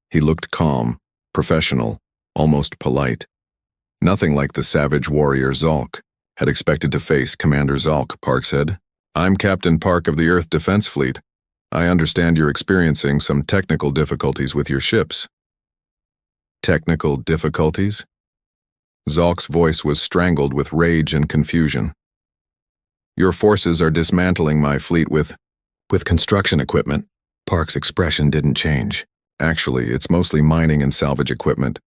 He looked calm, professional, almost polite. Nothing like the savage warrior Zolk had expected to face Commander Zolk, Park said. I'm Captain Park of the Earth Defense Fleet. I understand you're experiencing some technical difficulties with your ships. Technical difficulties? Zolk's voice was strangled with rage and confusion. Your forces are dismantling my fleet with construction equipment. Park's expression didn't change. Actually, it's mostly mining and salvage equipment,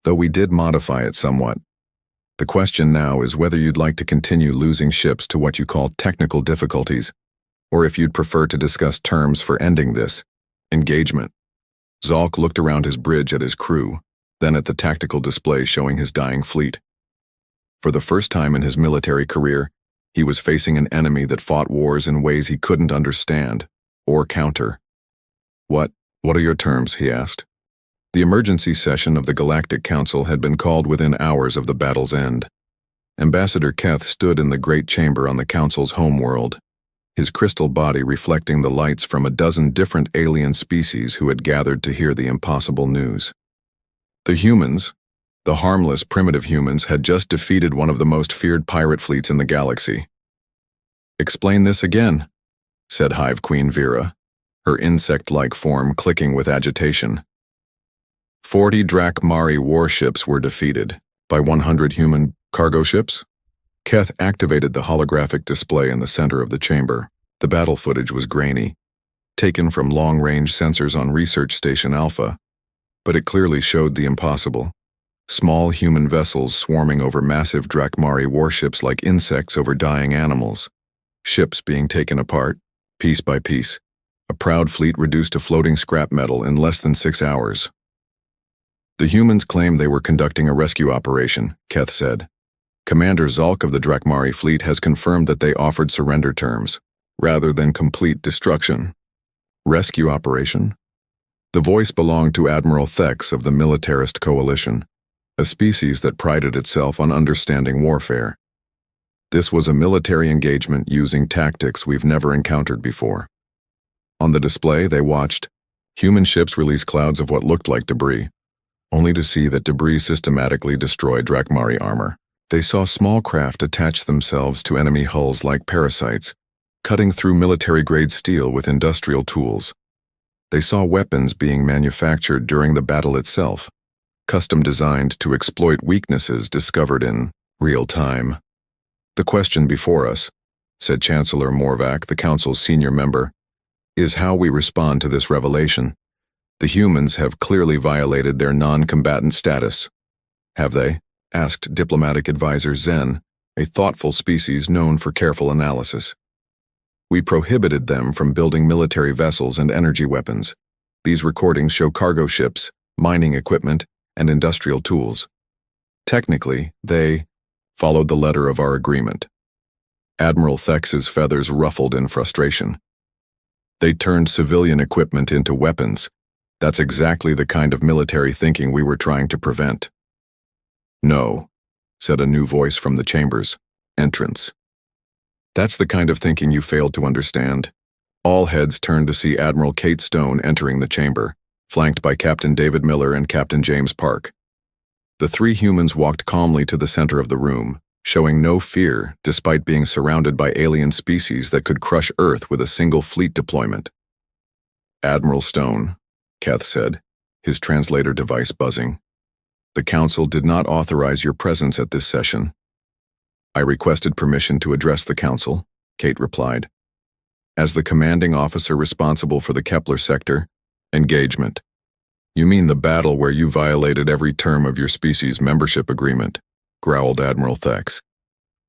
though we did modify it somewhat. The question now is whether you'd like to continue losing ships to what you call technical difficulties, or if you'd prefer to discuss terms for ending this engagement. Zolk looked around his bridge at his crew, then at the tactical display showing his dying fleet. For the first time in his military career, he was facing an enemy that fought wars in ways he couldn't understand or counter. What are your terms? He asked. The emergency session of the Galactic Council had been called within hours of the battle's end. Ambassador Keth stood in the great chamber on the Council's homeworld, his crystal body reflecting the lights from a dozen different alien species who had gathered to hear the impossible news. The humans, the harmless primitive humans, had just defeated one of the most feared pirate fleets in the galaxy. Explain this again, said Hive Queen Vera, her insect-like form clicking with agitation. 40 Drakmari warships were defeated by 100 human cargo ships. Keth activated the holographic display in the center of the chamber. The battle footage was grainy, taken from long-range sensors on Research Station Alpha, but it clearly showed the impossible. Small human vessels swarming over massive Drakmari warships like insects over dying animals. Ships being taken apart, piece by piece. A proud fleet reduced to floating scrap metal in less than 6 hours. The humans claimed they were conducting a rescue operation, Keth said. Commander Zolk of the Drakmari fleet has confirmed that they offered surrender terms, rather than complete destruction. Rescue operation? The voice belonged to Admiral Thex of the Militarist Coalition, a species that prided itself on understanding warfare. This was a military engagement using tactics we've never encountered before. On the display, they watched human ships release clouds of what looked like debris, only to see that debris systematically destroyed Drakmari armor. They saw small craft attach themselves to enemy hulls like parasites, cutting through military-grade steel with industrial tools. They saw weapons being manufactured during the battle itself, custom designed to exploit weaknesses discovered in real time. The question before us, said Chancellor Morvac, the Council's senior member, is how we respond to this revelation. The humans have clearly violated their non-combatant status. Have they? Asked diplomatic advisor Zen, a thoughtful species known for careful analysis. We prohibited them from building military vessels and energy weapons. These recordings show cargo ships, mining equipment, and industrial tools. Technically, they followed the letter of our agreement. Admiral Thex's feathers ruffled in frustration. They turned civilian equipment into weapons. That's exactly the kind of military thinking we were trying to prevent. No, said a new voice from the chamber's entrance. That's the kind of thinking you failed to understand. All heads turned to see Admiral Kate Stone entering the chamber, flanked by Captain David Miller and Captain James Park. The three humans walked calmly to the center of the room, showing no fear despite being surrounded by alien species that could crush Earth with a single fleet deployment. Admiral Stone, Keth said, his translator device buzzing. The Council did not authorize your presence at this session. I requested permission to address the Council, Kate replied. As the commanding officer responsible for the Kepler sector, engagement. You mean the battle where you violated every term of your species' membership agreement, growled Admiral Thex.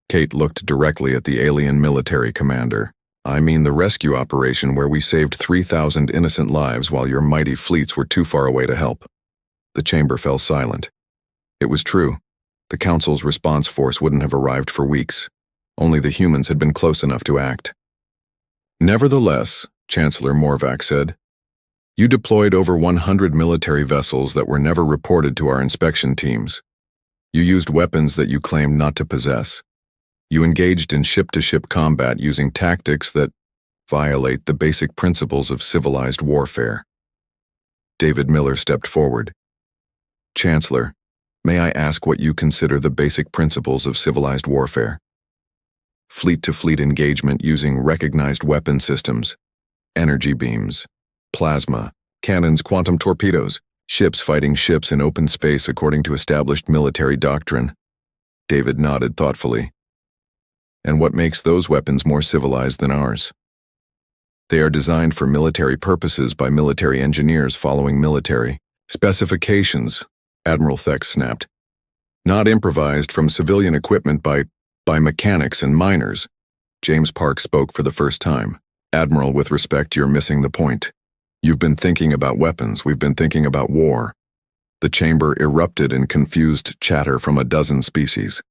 Kate looked directly at the alien military commander. I mean the rescue operation where we saved 3,000 innocent lives while your mighty fleets were too far away to help. The chamber fell silent. It was true. The Council's response force wouldn't have arrived for weeks. Only the humans had been close enough to act. Nevertheless, Chancellor Morvac said, you deployed over 100 military vessels that were never reported to our inspection teams. You used weapons that you claimed not to possess. You engaged in ship-to-ship combat using tactics that violate the basic principles of civilized warfare. David Miller stepped forward. Chancellor, may I ask what you consider the basic principles of civilized warfare? Fleet-to-fleet engagement using recognized weapon systems, energy beams, plasma, cannons, quantum torpedoes, ships fighting ships in open space according to established military doctrine. David nodded thoughtfully. And what makes those weapons more civilized than ours? They are designed for military purposes by military engineers following military specifications, Admiral Thex snapped. Not improvised from civilian equipment by mechanics and miners. James Park spoke for the first time. Admiral, with respect, you're missing the point. You've been thinking about weapons, we've been thinking about war. The chamber erupted in confused chatter from a dozen species.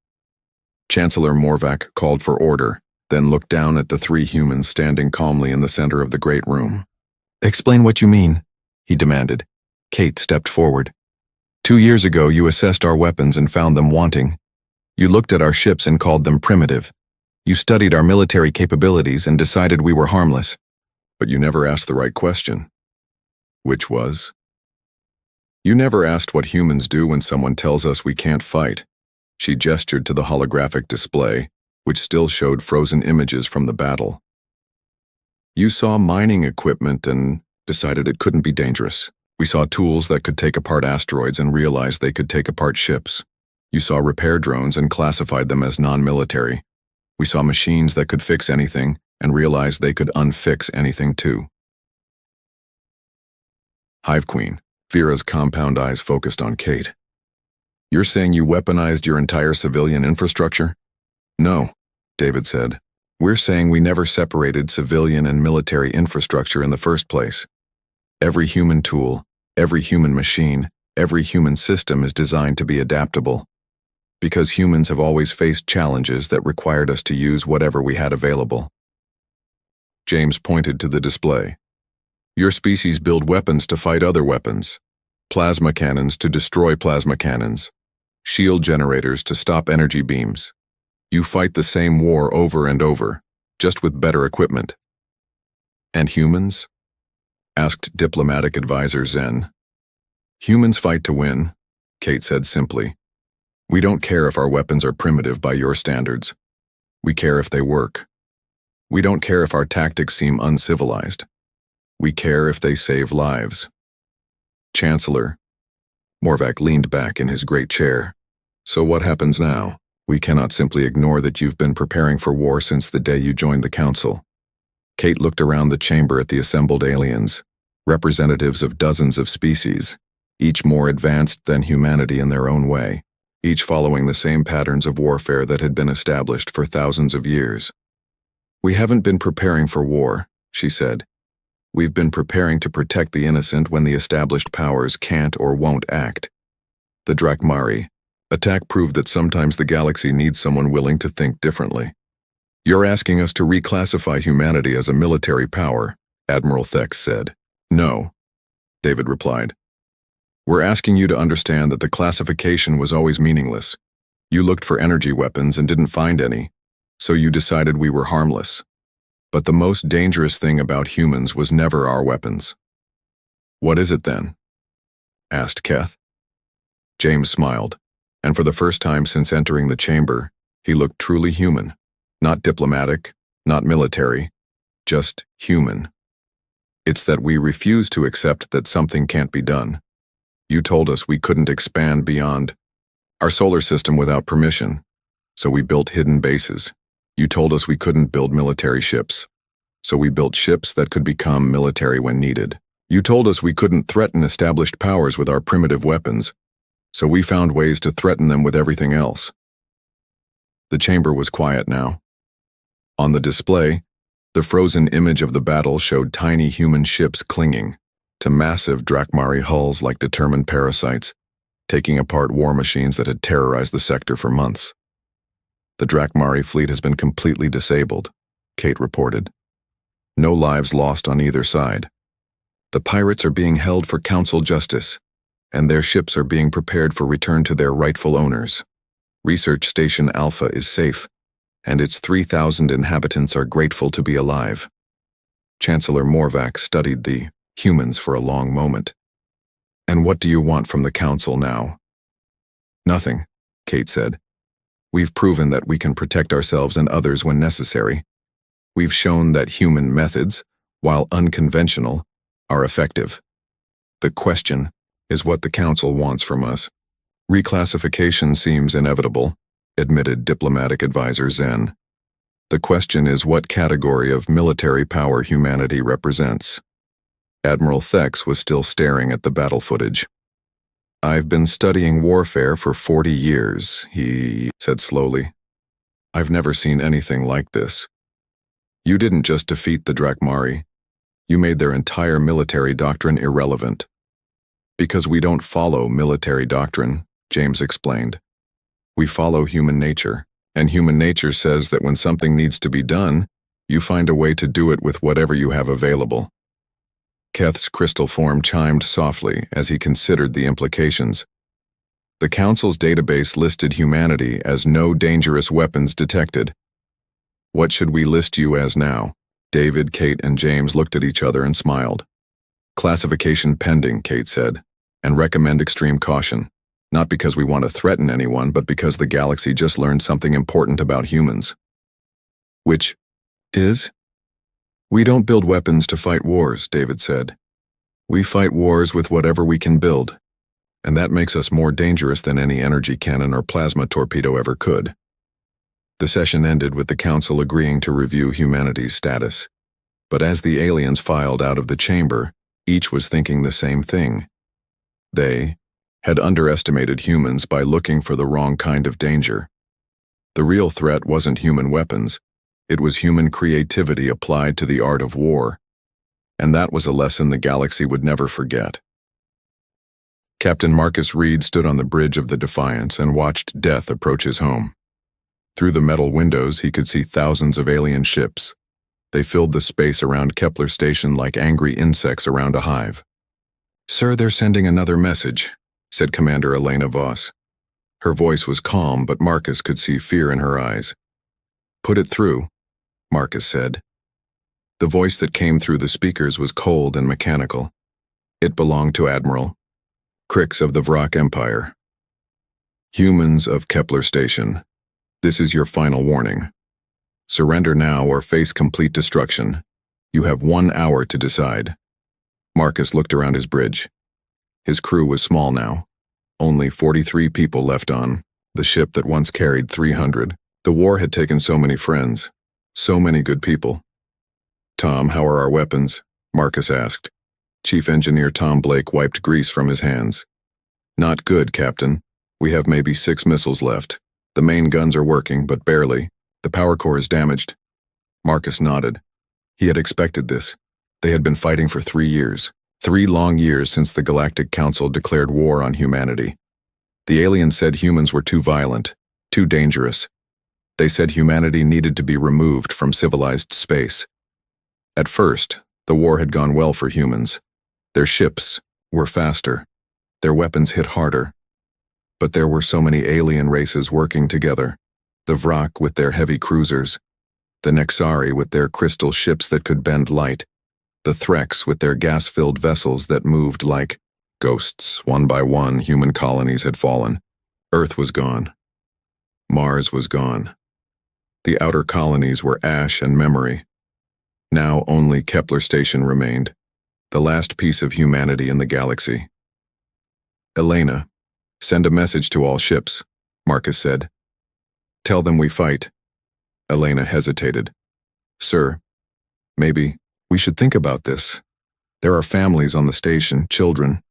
Chancellor Morvac called for order, then looked down at the three humans standing calmly in the center of the great room. Explain what you mean, he demanded. Kate stepped forward. 2 years ago, you assessed our weapons and found them wanting. You looked at our ships and called them primitive. You studied our military capabilities and decided we were harmless. But you never asked the right question. Which was? You never asked what humans do when someone tells us we can't fight. She gestured to the holographic display, which still showed frozen images from the battle. You saw mining equipment and decided it couldn't be dangerous. We saw tools that could take apart asteroids and realized they could take apart ships. You saw repair drones and classified them as non-military. We saw machines that could fix anything and realized they could unfix anything too. Hive Queen, Vera's compound eyes focused on Kate. You're saying you weaponized your entire civilian infrastructure? No, David said. We're saying we never separated civilian and military infrastructure in the first place. Every human tool, every human machine, every human system is designed to be adaptable. Because humans have always faced challenges that required us to use whatever we had available. James pointed to the display. Your species build weapons to fight other weapons. Plasma cannons to destroy plasma cannons. Shield generators to stop energy beams. You fight the same war over and over, just with better equipment. And humans? Asked diplomatic advisor Zen. Humans fight to win, Kate said simply. We don't care if our weapons are primitive by your standards. We care if they work. We don't care if our tactics seem uncivilized. We care if they save lives. Chancellor. Morvac leaned back in his great chair. So what happens now? We cannot simply ignore that you've been preparing for war since the day you joined the Council. Kate looked around the chamber at the assembled aliens, representatives of dozens of species, each more advanced than humanity in their own way, each following the same patterns of warfare that had been established for thousands of years. We haven't been preparing for war, she said. We've been preparing to protect the innocent when the established powers can't or won't act. The Drakmari attack proved that sometimes the galaxy needs someone willing to think differently. You're asking us to reclassify humanity as a military power, Admiral Thex said. No, David replied. We're asking you to understand that the classification was always meaningless. You looked for energy weapons and didn't find any. So you decided we were harmless. But the most dangerous thing about humans was never our weapons. What is it then? Asked Keth. James smiled, and for the first time since entering the chamber, he looked truly human. Not diplomatic, not military, just human. It's that we refuse to accept that something can't be done. You told us we couldn't expand beyond our solar system without permission, so we built hidden bases. You told us we couldn't build military ships, so we built ships that could become military when needed. You told us we couldn't threaten established powers with our primitive weapons, so we found ways to threaten them with everything else. The chamber was quiet now. On the display, the frozen image of the battle showed tiny human ships clinging to massive Drakmari hulls like determined parasites, taking apart war machines that had terrorized the sector for months. The Drakmari fleet has been completely disabled, Kate reported. No lives lost on either side. The pirates are being held for council justice, and their ships are being prepared for return to their rightful owners. Research Station Alpha is safe, and its 3,000 inhabitants are grateful to be alive. Chancellor Morvac studied the humans for a long moment. And what do you want from the council now? Nothing, Kate said. We've proven that we can protect ourselves and others when necessary. We've shown that human methods, while unconventional, are effective. The question is what the council wants from us. Reclassification seems inevitable, admitted diplomatic advisor Zen. The question is what category of military power humanity represents. Admiral Thex was still staring at the battle footage. I've been studying warfare for 40 years, he said slowly. I've never seen anything like this. You didn't just defeat the Drakmari. You made their entire military doctrine irrelevant. Because we don't follow military doctrine, James explained. We follow human nature, and human nature says that when something needs to be done, you find a way to do it with whatever you have available. Keth's crystal form chimed softly as he considered the implications. The Council's database listed humanity as no dangerous weapons detected. What should we list you as now? David, Kate, and James looked at each other and smiled. Classification pending, Kate said, and recommend extreme caution. Not because we want to threaten anyone, but because the galaxy just learned something important about humans. Which is? We don't build weapons to fight wars, David said. We fight wars with whatever we can build, and that makes us more dangerous than any energy cannon or plasma torpedo ever could. The session ended with the Council agreeing to review humanity's status. But as the aliens filed out of the chamber, each was thinking the same thing. They had underestimated humans by looking for the wrong kind of danger. The real threat wasn't human weapons. It was human creativity applied to the art of war, and that was a lesson the galaxy would never forget. Captain Marcus Reed stood on the bridge of the Defiance and watched death approach his home. Through the metal windows, he could see thousands of alien ships. They filled the space around Kepler Station like angry insects around a hive. "Sir, they're sending another message," said Commander Elena Voss. Her voice was calm, but Marcus could see fear in her eyes. "Put it through," Marcus said. The voice that came through the speakers was cold and mechanical. It belonged to Admiral Crix of the Vrak Empire. "Humans of Kepler Station, this is your final warning. Surrender now or face complete destruction. You have 1 hour to decide." Marcus looked around his bridge. His crew was small now. Only 43 people left on the ship that once carried 300. The war had taken so many friends, so many good people. "Tom, how are our weapons?" Marcus asked. Chief Engineer Tom Blake wiped grease from his hands. "Not good, Captain. We have maybe 6 missiles left. The main guns are working, but barely. The power core is damaged." Marcus nodded. He had expected this. They had been fighting for 3 years. 3 long years since the Galactic Council declared war on humanity. The aliens said humans were too violent, too dangerous. They said humanity needed to be removed from civilized space. At first, the war had gone well for humans. Their ships were faster. Their weapons hit harder. But there were so many alien races working together. The Vrak with their heavy cruisers, the Nexari with their crystal ships that could bend light, the Threx with their gas-filled vessels that moved like ghosts. One by one, human colonies had fallen. Earth was gone. Mars was gone. The outer colonies were ash and memory. Now only Kepler Station remained, the last piece of humanity in the galaxy. Elena, send a message to all ships, Marcus said. Tell them we fight. Elena hesitated. Sir, maybe we should think about this. There are families on the station, children.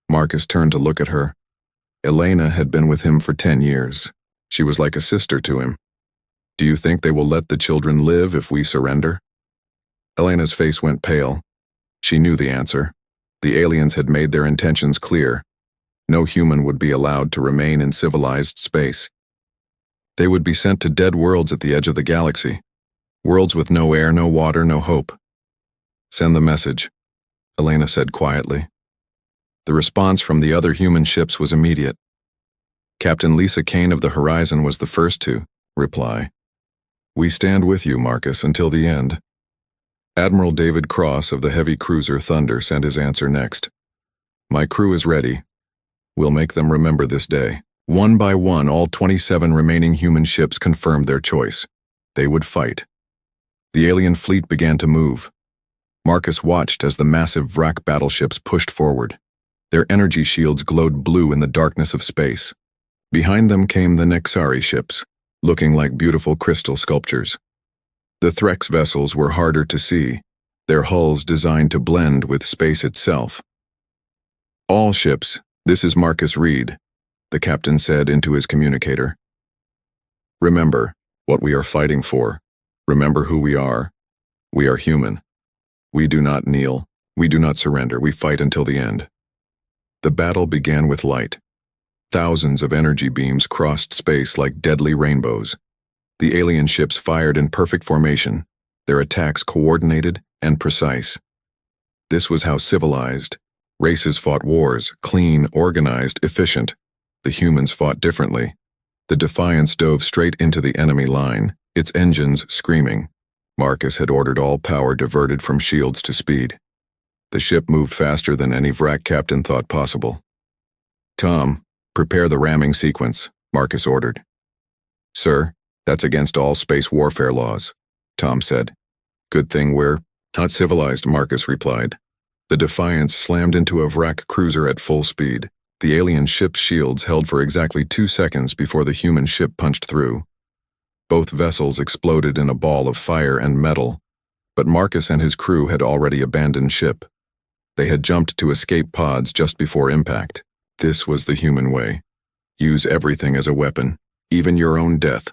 Marcus turned to look at her. Elena had been with him for 10 years. She was like a sister to him. Do you think they will let the children live if we surrender? Elena's face went pale. She knew the answer. The aliens had made their intentions clear. No human would be allowed to remain in civilized space. They would be sent to dead worlds at the edge of the galaxy. Worlds with no air, no water, no hope. Send the message, Elena said quietly. The response from the other human ships was immediate. Captain Lisa Kane of the Horizon was the first to reply. We stand with you, Marcus, until the end. Admiral David Cross of the heavy cruiser Thunder sent his answer next. My crew is ready. We'll make them remember this day. One by one, all 27 remaining human ships confirmed their choice. They would fight. The alien fleet began to move. Marcus watched as the massive Vrak battleships pushed forward. Their energy shields glowed blue in the darkness of space. Behind them came the Nexari ships, looking like beautiful crystal sculptures. The Threx vessels were harder to see, their hulls designed to blend with space itself. All ships, this is Marcus Reed, the captain said into his communicator. Remember what we are fighting for. Remember who we are. We are human. We do not kneel. We do not surrender. We fight until the end. The battle began with light. Thousands of energy beams crossed space like deadly rainbows. The alien ships fired in perfect formation, their attacks coordinated and precise. This was how civilized races fought wars, clean, organized, efficient. The humans fought differently. The Defiance dove straight into the enemy line, its engines screaming. Marcus had ordered all power diverted from shields to speed. The ship moved faster than any Vrak captain thought possible. Tom, prepare the ramming sequence, Marcus ordered. Sir, that's against all space warfare laws, Tom said. Good thing we're not civilized, Marcus replied. The Defiance slammed into a Vrak cruiser at full speed. The alien ship's shields held for exactly 2 seconds before the human ship punched through. Both vessels exploded in a ball of fire and metal, but Marcus and his crew had already abandoned ship. They had jumped to escape pods just before impact. This was the human way. Use everything as a weapon, even your own death.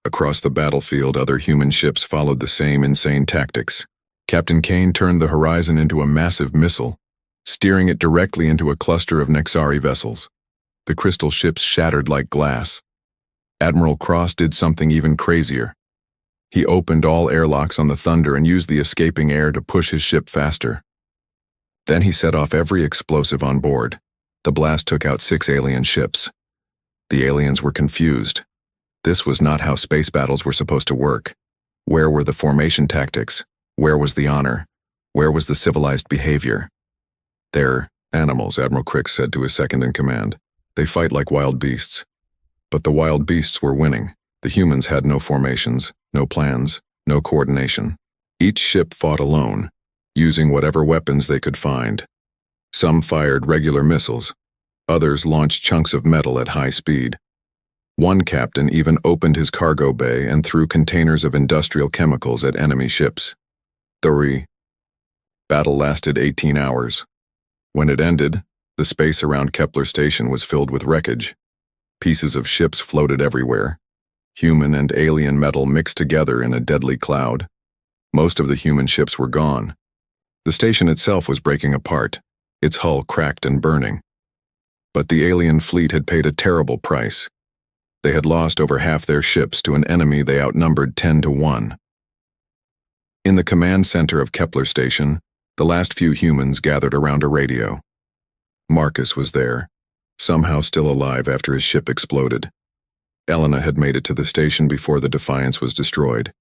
Across the battlefield, other human ships followed the same insane tactics. Captain Kane turned the Horizon into a massive missile, steering it directly into a cluster of Nexari vessels. The crystal ships shattered like glass. Admiral Cross did something even crazier. He opened all airlocks on the Thunder and used the escaping air to push his ship faster. Then he set off every explosive on board. The blast took out 6 alien ships. The aliens were confused. This was not how space battles were supposed to work. Where were the formation tactics? Where was the honor? Where was the civilized behavior? They're animals, Admiral Crick said to his second-in-command. They fight like wild beasts. But the wild beasts were winning. The humans had no formations, no plans, no coordination. Each ship fought alone, using whatever weapons they could find. Some fired regular missiles. Others launched chunks of metal at high speed. One captain even opened his cargo bay and threw containers of industrial chemicals at enemy ships. The battle lasted 18 hours. When it ended, the space around Kepler Station was filled with wreckage. Pieces of ships floated everywhere. Human and alien metal mixed together in a deadly cloud. Most of the human ships were gone. The station itself was breaking apart, its hull cracked and burning. But the alien fleet had paid a terrible price. They had lost over half their ships to an enemy they outnumbered 10 to 1. In the command center of Kepler Station, the last few humans gathered around a radio. Marcus was there, somehow still alive after his ship exploded. Elena had made it to the station before the Defiance was destroyed.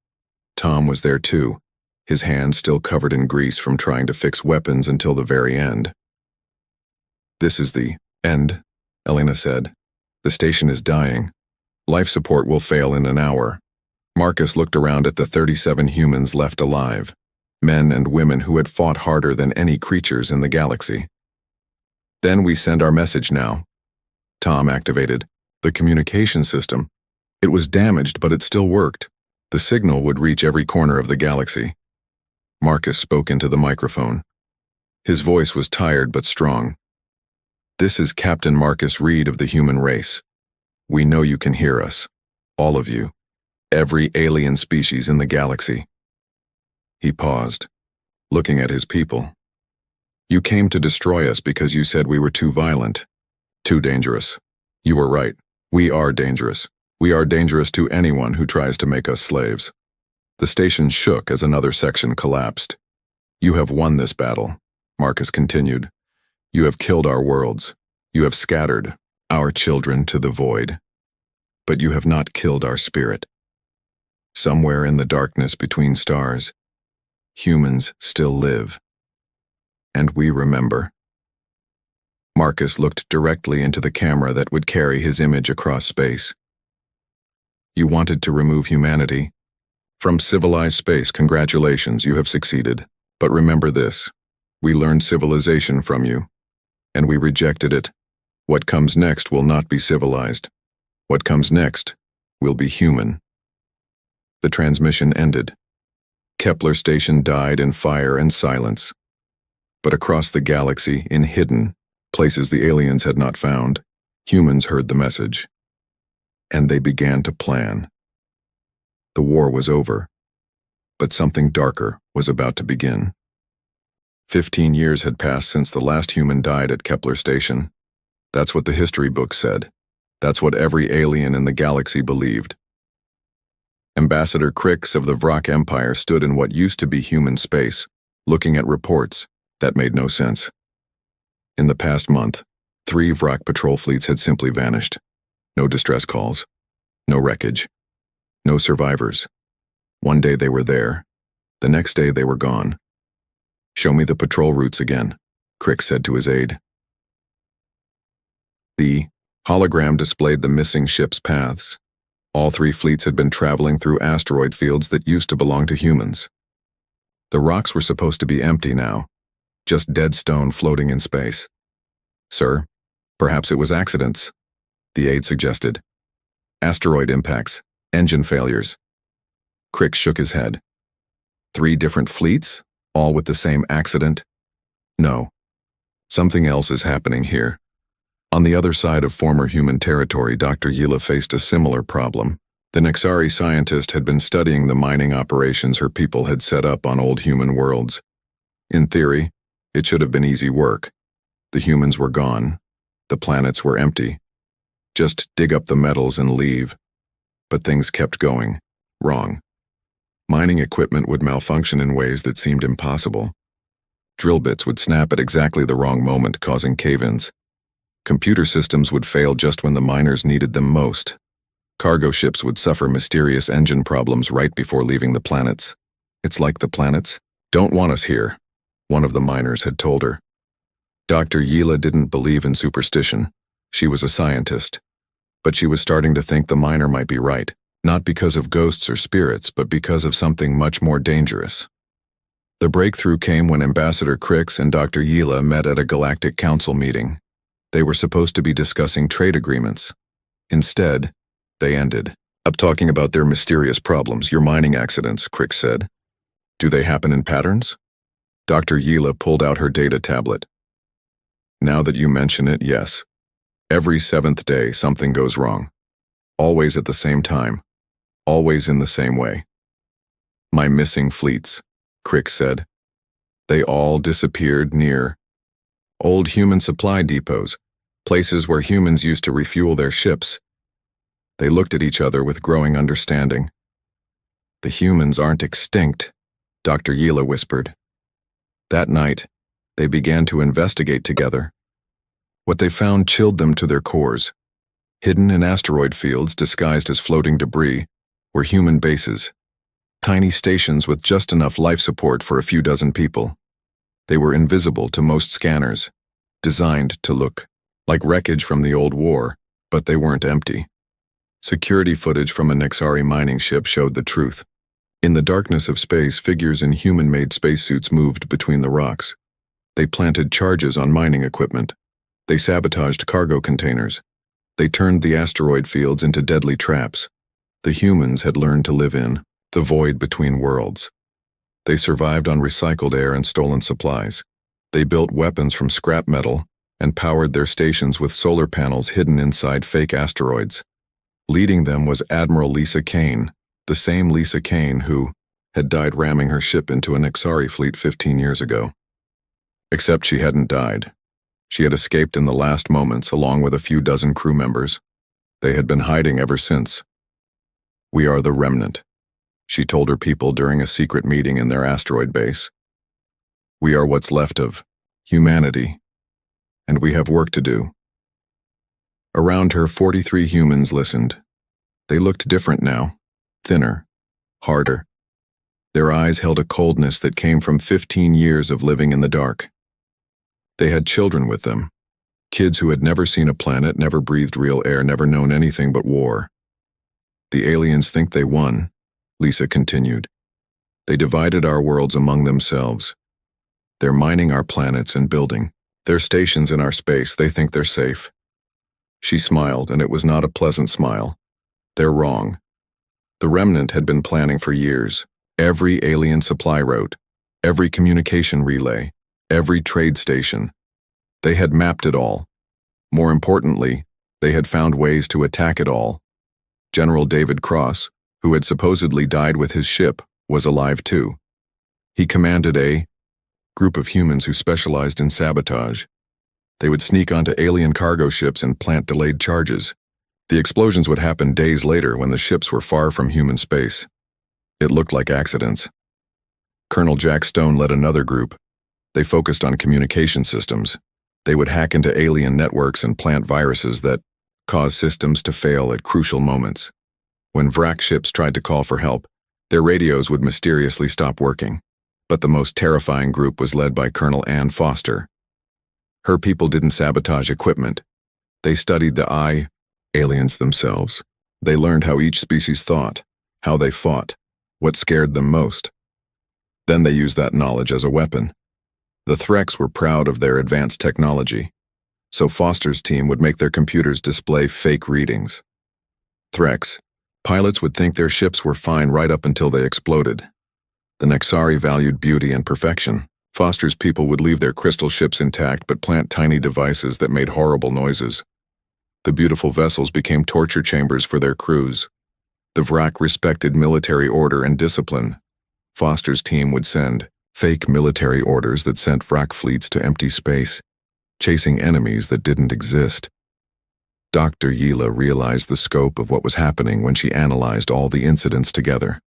Tom was there too, his hands still covered in grease from trying to fix weapons until the very end. "This is the end," Elena said. "The station is dying. Life support will fail in an hour." Marcus looked around at the 37 humans left alive, men and women who had fought harder than any creatures in the galaxy. "Then we send our message now." Tom activated the communication system. It was damaged, but it still worked. The signal would reach every corner of the galaxy. Marcus spoke into the microphone. His voice was tired but strong. "This is Captain Marcus Reed of the human race. We know you can hear us. All of you. Every alien species in the galaxy." He paused, looking at his people. "You came to destroy us because you said we were too violent, too dangerous. You were right. We are dangerous. We are dangerous to anyone who tries to make us slaves." The station shook as another section collapsed. "You have won this battle," Marcus continued. "You have killed our worlds. You have scattered our children to the void. But you have not killed our spirit. Somewhere in the darkness between stars, humans still live. And we remember." Marcus looked directly into the camera that would carry his image across space. "You wanted to remove humanity from civilized space. Congratulations, you have succeeded. But remember this. We learned civilization from you, and we rejected it. What comes next will not be civilized. What comes next will be human." The transmission ended. Kepler Station died in fire and silence. But across the galaxy, in hidden places the aliens had not found, humans heard the message. And they began to plan. The war was over, but something darker was about to begin. 15 years had passed since the last human died at Kepler Station. That's what the history books said. That's what every alien in the galaxy believed. Ambassador Crix of the Vrak Empire stood in what used to be human space, looking at reports that made no sense. In the past month, 3 Vrak patrol fleets had simply vanished. No distress calls, no wreckage, no survivors. One day they were there, the next day they were gone. "Show me the patrol routes again," Crix said to his aide. The hologram displayed the missing ships' paths. All 3 fleets had been traveling through asteroid fields that used to belong to humans. The rocks were supposed to be empty now, just dead stone floating in space. "Sir, perhaps it was accidents," the aide suggested. "Asteroid impacts, engine failures." Crix shook his head. 3 different fleets, all with the same accident? No. Something else is happening here. On the other side of former human territory, Dr. Yila faced a similar problem. The Nexari scientist had been studying the mining operations her people had set up on old human worlds. In theory, it should have been easy work. The humans were gone. The planets were empty. Just dig up the metals and leave. But things kept going wrong. Mining equipment would malfunction in ways that seemed impossible. Drill bits would snap at exactly the wrong moment, causing cave-ins. Computer systems would fail just when the miners needed them most. Cargo ships would suffer mysterious engine problems right before leaving the planets. "It's like the planets don't want us here," one of the miners had told her. Dr. Yila didn't believe in superstition. She was a scientist. But she was starting to think the miner might be right, not because of ghosts or spirits, but because of something much more dangerous. The breakthrough came when Ambassador Crix and Dr. Yila met at a Galactic Council meeting. They were supposed to be discussing trade agreements. Instead, they ended up talking about their mysterious problems, your mining accidents, Crix said. "Do they happen in patterns?" Dr. Yila pulled out her data tablet. "Now that you mention it, yes. Every 7th day, something goes wrong. Always at the same time. Always in the same way." "My missing fleets," Crix said. "They all disappeared near old human supply depots, places where humans used to refuel their ships." They looked at each other with growing understanding. "The humans aren't extinct," Dr. Yila whispered. That night, they began to investigate together. What they found chilled them to their cores. Hidden in asteroid fields disguised as floating debris were human bases, tiny stations with just enough life support for a few dozen people. They were invisible to most scanners, designed to look like wreckage from the old war, but they weren't empty. Security footage from a Nexari mining ship showed the truth. In the darkness of space, figures in human-made spacesuits moved between the rocks. They planted charges on mining equipment. They sabotaged cargo containers. They turned the asteroid fields into deadly traps. The humans had learned to live in the void between worlds. They survived on recycled air and stolen supplies. They built weapons from scrap metal and powered their stations with solar panels hidden inside fake asteroids. Leading them was Admiral Lisa Kane, the same Lisa Kane who had died ramming her ship into a Nexari fleet 15 years ago. Except she hadn't died. She had escaped in the last moments along with a few dozen crew members. They had been hiding ever since. "We are the remnant," she told her people during a secret meeting in their asteroid base. "We are what's left of humanity, and we have work to do." Around her, 43 humans listened. They looked different now, thinner, harder. Their eyes held a coldness that came from 15 years of living in the dark. They had children with them, kids who had never seen a planet, never breathed real air, never known anything but war. "The aliens think they won," Lisa continued. "They divided our worlds among themselves. They're mining our planets and building their stations in our space. They think they're safe." She smiled, and it was not a pleasant smile. "They're wrong." The remnant had been planning for years. Every alien supply route, every communication relay, every trade station. They had mapped it all. More importantly, they had found ways to attack it all. General David Cross, who had supposedly died with his ship, was alive too. He commanded a group of humans who specialized in sabotage. They would sneak onto alien cargo ships and plant delayed charges. The explosions would happen days later when the ships were far from human space. It looked like accidents. Colonel Jack Stone led another group. They focused on communication systems. They would hack into alien networks and plant viruses that caused systems to fail at crucial moments. When Vrak ships tried to call for help, their radios would mysteriously stop working. But the most terrifying group was led by Colonel Ann Foster. Her people didn't sabotage equipment. They studied the aliens themselves. They learned how each species thought, how they fought, what scared them most. Then they used that knowledge as a weapon. The Threks were proud of their advanced technology, so Foster's team would make their computers display fake readings. Threks, pilots would think their ships were fine right up until they exploded. The Nexari valued beauty and perfection. Foster's people would leave their crystal ships intact but plant tiny devices that made horrible noises. The beautiful vessels became torture chambers for their crews. The Vrak respected military order and discipline. Foster's team would send fake military orders that sent Vrak fleets to empty space, chasing enemies that didn't exist. Dr. Yila realized the scope of what was happening when she analyzed all the incidents together.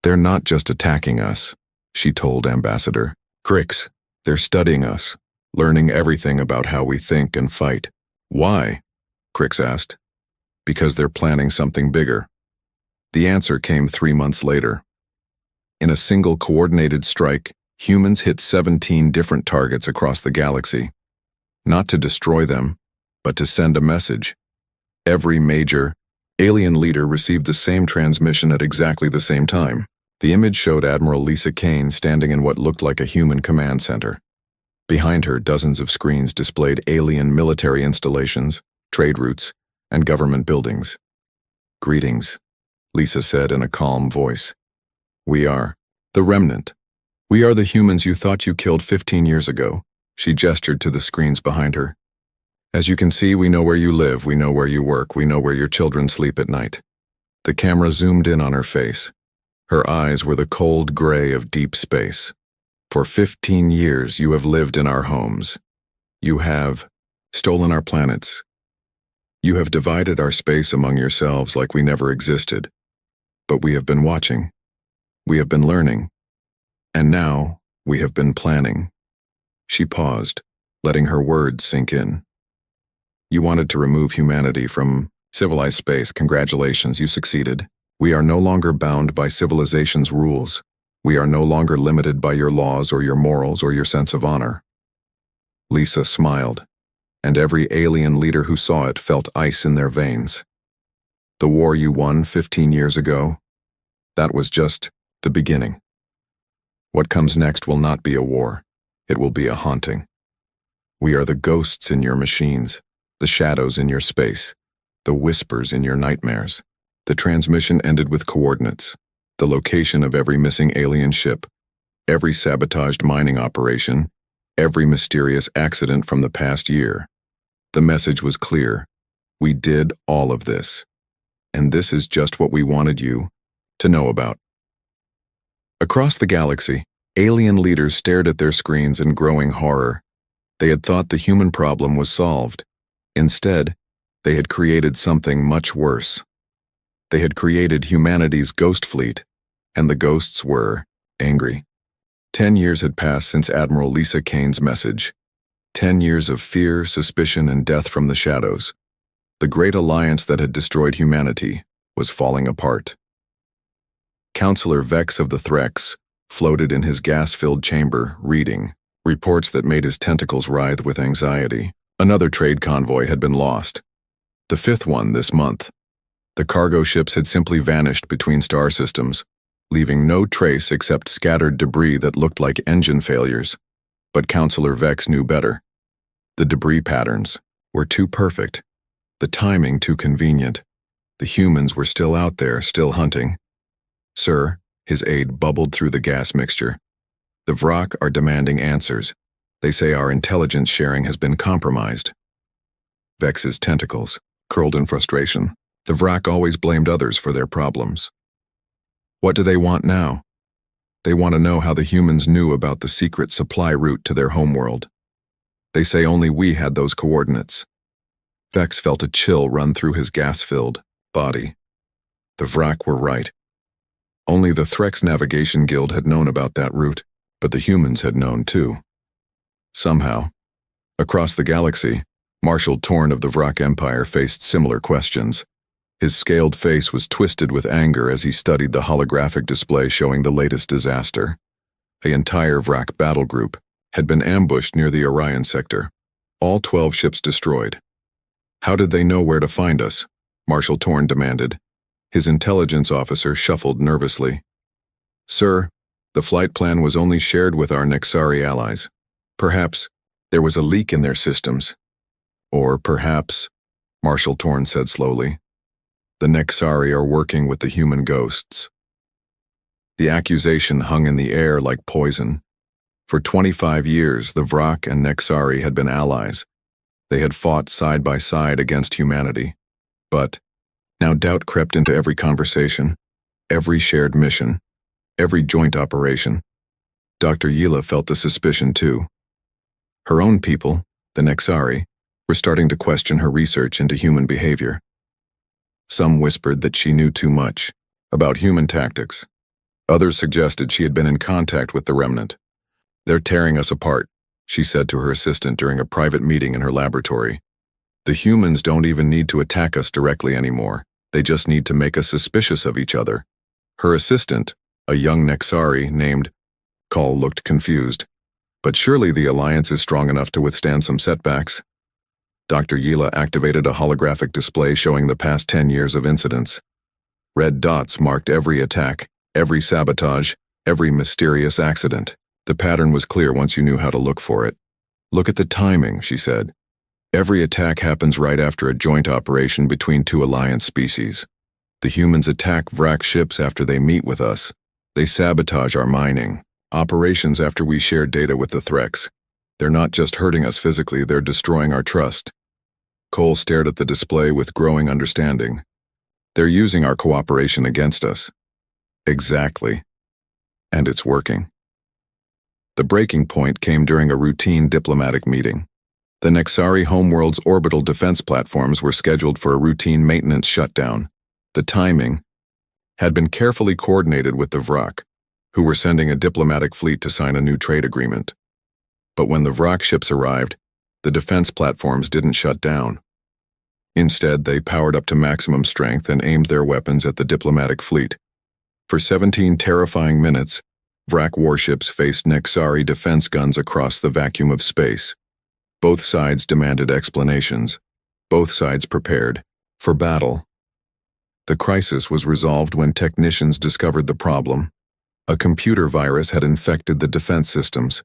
"They're not just attacking us," she told Ambassador Crix. "They're studying us, learning everything about how we think and fight." "Why?" Crix asked. "Because they're planning something bigger." The answer came 3 months later. In a single coordinated strike, humans hit 17 different targets across the galaxy. Not to destroy them, but to send a message. Every major alien leader received the same transmission at exactly the same time. The image showed Admiral Lisa Kane standing in what looked like a human command center. Behind her, dozens of screens displayed alien military installations, trade routes, and government buildings. "Greetings," Lisa said in a calm voice. "We are the remnant. We are the humans you thought you killed 15 years ago." She gestured to the screens behind her. "As you can see, we know where you live, we know where you work, we know where your children sleep at night." The camera zoomed in on her face. Her eyes were the cold gray of deep space. "For 15 years you have lived in our homes. You have stolen our planets. You have divided our space among yourselves like we never existed. But we have been watching. We have been learning. And now we have been planning." She paused, letting her words sink in. You wanted to remove humanity from civilized space. Congratulations, you succeeded. We are no longer bound by civilization's rules. We are no longer limited by your laws or your morals or your sense of honor. Lisa smiled, and every alien leader who saw it felt ice in their veins. The war you won 15 years ago, that was just the beginning. What comes next will not be a war. It will be a haunting. We are the ghosts in your machines, the shadows in your space, the whispers in your nightmares. The transmission ended with coordinates, the location of every missing alien ship, every sabotaged mining operation, every mysterious accident from the past year. The message was clear. We did all of this. And this is just what we wanted you to know about. Across the galaxy, alien leaders stared at their screens in growing horror. They had thought the human problem was solved. Instead, they had created something much worse. They had created humanity's ghost fleet, and the ghosts were angry. 10 years had passed since Admiral Lisa Kane's message. 10 years of fear, suspicion, and death from the shadows. The great alliance that had destroyed humanity was falling apart. Counselor Vex of the Threx floated in his gas-filled chamber, reading reports that made his tentacles writhe with anxiety. Another trade convoy had been lost. The fifth one this month. The cargo ships had simply vanished between star systems, leaving no trace except scattered debris that looked like engine failures. But Counselor Vex knew better. The debris patterns were too perfect, the timing too convenient. The humans were still out there, still hunting. Sir, his aide bubbled through the gas mixture. The Vrak are demanding answers. They say our intelligence sharing has been compromised. Vex's tentacles curled in frustration. The Vrak always blamed others for their problems. What do they want now? They want to know how the humans knew about the secret supply route to their homeworld. They say only we had those coordinates. Vex felt a chill run through his gas-filled body. The Vrak were right. Only the Threx Navigation Guild had known about that route, but the humans had known too. Somehow, across the galaxy, Marshal Torn of the Vrak Empire faced similar questions. His scaled face was twisted with anger as he studied the holographic display showing the latest disaster. The entire Vrak battle group had been ambushed near the Orion sector. All 12 ships destroyed. How did they know where to find us? Marshal Torn demanded. His intelligence officer shuffled nervously. Sir, the flight plan was only shared with our Nexari allies. Perhaps there was a leak in their systems. Or perhaps, Marshal Torn said slowly, the Nexari are working with the human ghosts. The accusation hung in the air like poison. For 25 years, the Vrak and Nexari had been allies. They had fought side by side against humanity. But now doubt crept into every conversation, every shared mission, every joint operation. Dr. Yila felt the suspicion too. Her own people, the Nexari, were starting to question her research into human behavior. Some whispered that she knew too much about human tactics. Others suggested she had been in contact with the remnant. They're tearing us apart, she said to her assistant during a private meeting in her laboratory. The humans don't even need to attack us directly anymore. They just need to make us suspicious of each other. Her assistant, a young Nexari named Call, looked confused. But surely the alliance is strong enough to withstand some setbacks. Dr. Yila activated a holographic display showing the past 10 years of incidents. Red dots marked every attack, every sabotage, every mysterious accident. The pattern was clear once you knew how to look for it. Look at the timing, she said. Every attack happens right after a joint operation between two alliance species. The humans attack Vrak ships after they meet with us. They sabotage our mining operations after we share data with the Threx. They're not just hurting us physically, they're destroying our trust. Cole stared at the display with growing understanding. They're using our cooperation against us. Exactly. And it's working. The breaking point came during a routine diplomatic meeting. The Nexari homeworld's orbital defense platforms were scheduled for a routine maintenance shutdown. The timing had been carefully coordinated with the Vrak, who were sending a diplomatic fleet to sign a new trade agreement. But when the Vrak ships arrived, the defense platforms didn't shut down. Instead, they powered up to maximum strength and aimed their weapons at the diplomatic fleet. For 17 terrifying minutes, Vrak warships faced Nexari defense guns across the vacuum of space. Both sides demanded explanations. Both sides prepared for battle. The crisis was resolved when technicians discovered the problem. A computer virus had infected the defense systems.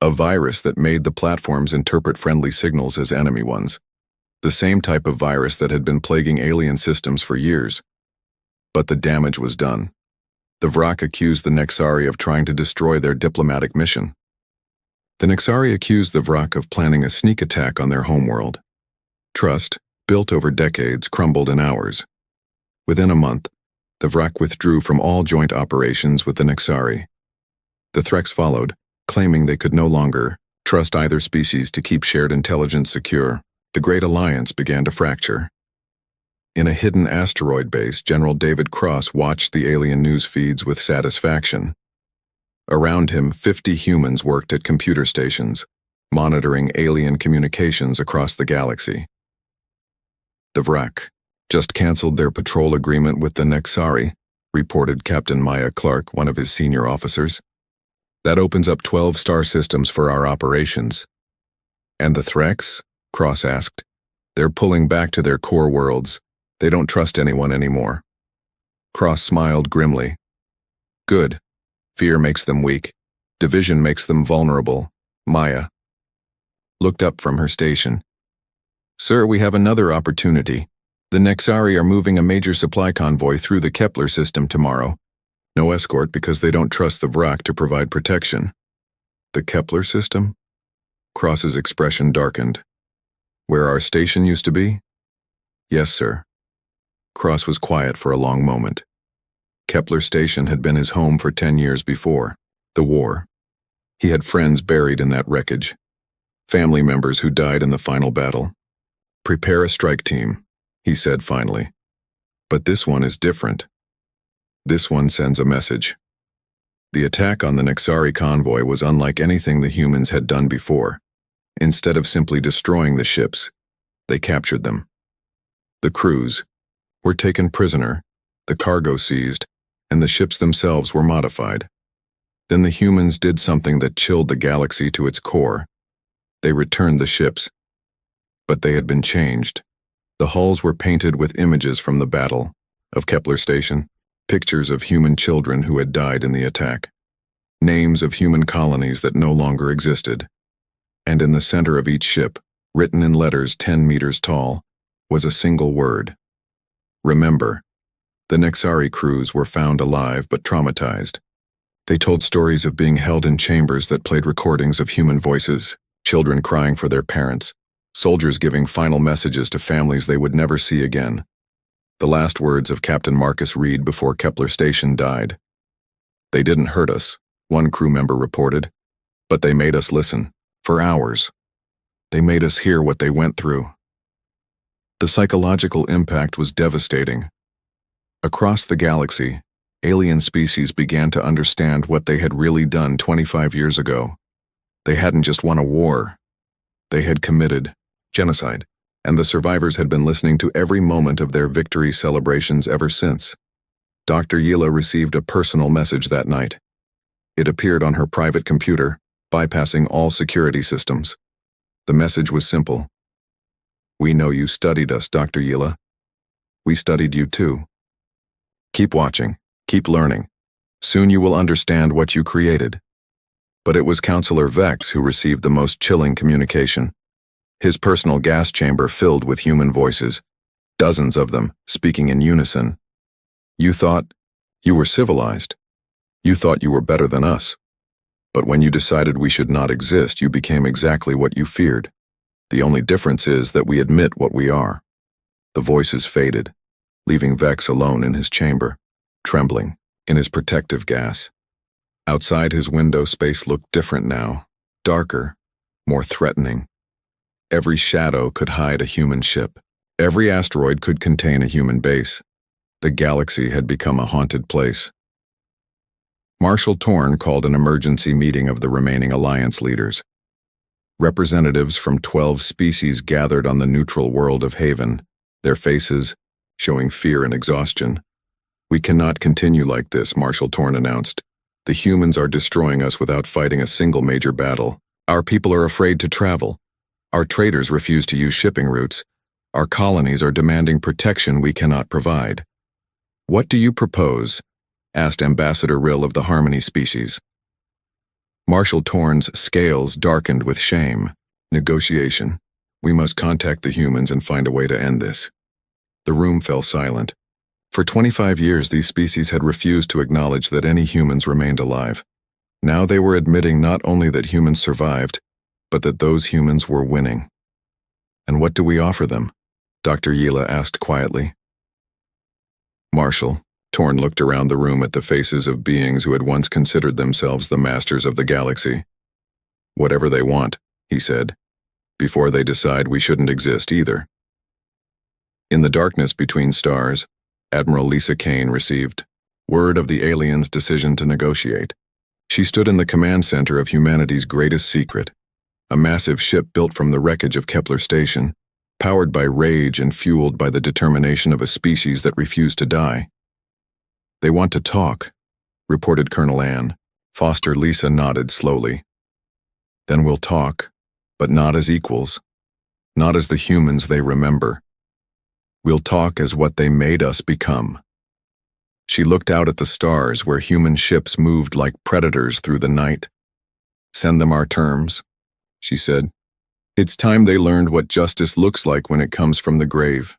A virus that made the platforms interpret friendly signals as enemy ones. The same type of virus that had been plaguing alien systems for years. But the damage was done. The Vrak accused the Nexari of trying to destroy their diplomatic mission. The Nexari accused the Vrak of planning a sneak attack on their homeworld. Trust, built over decades, crumbled in hours. Within a month, the Vrak withdrew from all joint operations with the Nexari. The threats followed, claiming they could no longer trust either species to keep shared intelligence secure. The Great Alliance began to fracture. In a hidden asteroid base, General David Cross watched the alien news feeds with satisfaction. Around him, 50 humans worked at computer stations, monitoring alien communications across the galaxy. The Vrak just canceled their patrol agreement with the Nexari, reported Captain Maya Clark, one of his senior officers. That opens up 12 star systems for our operations. And the threats? Cross asked. They're pulling back to their core worlds. They don't trust anyone anymore. Cross smiled grimly. Good. Fear makes them weak. Division makes them vulnerable. Maya looked up from her station. Sir, we have another opportunity. The Nexari are moving a major supply convoy through the Kepler system tomorrow. No escort because they don't trust the Vrak to provide protection. The Kepler system? Cross's expression darkened. Where our station used to be? Yes, sir. Cross was quiet for a long moment. Kepler Station had been his home for 10 years before the war. He had friends buried in that wreckage. Family members who died in the final battle. Prepare a strike team, he said finally. But this one is different. This one sends a message. The attack on the Nexari convoy was unlike anything the humans had done before. Instead of simply destroying the ships, they captured them. The crews were taken prisoner, the cargo seized, and the ships themselves were modified. Then the humans did something that chilled the galaxy to its core. They returned the ships. But they had been changed. The hulls were painted with images from the battle of Kepler Station, pictures of human children who had died in the attack, names of human colonies that no longer existed. And in the center of each ship, written in letters 10 meters tall, was a single word. Remember. The Nexari crews were found alive but traumatized. They told stories of being held in chambers that played recordings of human voices, children crying for their parents, soldiers giving final messages to families they would never see again. The last words of Captain Marcus Reed before Kepler Station died. They didn't hurt us, one crew member reported, but they made us listen. For hours. They made us hear what they went through. The psychological impact was devastating. Across the galaxy, alien species began to understand what they had really done 25 years ago. They hadn't just won a war. They had committed genocide, and the survivors had been listening to every moment of their victory celebrations ever since. Dr. Yila received a personal message that night. It appeared on her private computer, bypassing all security systems. The message was simple. We know you studied us, Dr. Yila. We studied you too. Keep watching, keep learning. Soon you will understand what you created. But it was Counselor Vex who received the most chilling communication. His personal gas chamber filled with human voices, dozens of them speaking in unison. You thought you were civilized. You thought you were better than us. But when you decided we should not exist, you became exactly what you feared. The only difference is that we admit what we are. The voices faded, leaving Vex alone in his chamber, trembling in his protective gas. Outside his window, space looked different now, darker, more threatening. Every shadow could hide a human ship. Every asteroid could contain a human base. The galaxy had become a haunted place. Marshal Torn called an emergency meeting of the remaining Alliance leaders. Representatives from 12 species gathered on the neutral world of Haven, their faces showing fear and exhaustion. "We cannot continue like this," Marshal Torn announced. "The humans are destroying us without fighting a single major battle. Our people are afraid to travel. Our traders refuse to use shipping routes. Our colonies are demanding protection we cannot provide." "What do you propose?" asked Ambassador Rill of the Harmony species. Marshal Torn's scales darkened with shame. "Negotiation. We must contact the humans and find a way to end this." The room fell silent. For 25 years, these species had refused to acknowledge that any humans remained alive. Now they were admitting not only that humans survived, but that those humans were winning. "And what do we offer them?" Dr. Yila asked quietly. "Marshal," Torn looked around the room at the faces of beings who had once considered themselves the masters of the galaxy. "Whatever they want," he said, "before they decide we shouldn't exist either." In the darkness between stars, Admiral Lisa Kane received word of the aliens' decision to negotiate. She stood in the command center of humanity's greatest secret, a massive ship built from the wreckage of Kepler Station, powered by rage and fueled by the determination of a species that refused to die. "They want to talk," reported Colonel Ann. Foster Lisa nodded slowly. "Then we'll talk, but not as equals, not as the humans they remember. We'll talk as what they made us become." She looked out at the stars where human ships moved like predators through the night. "Send them our terms," she said. "It's time they learned what justice looks like when it comes from the grave."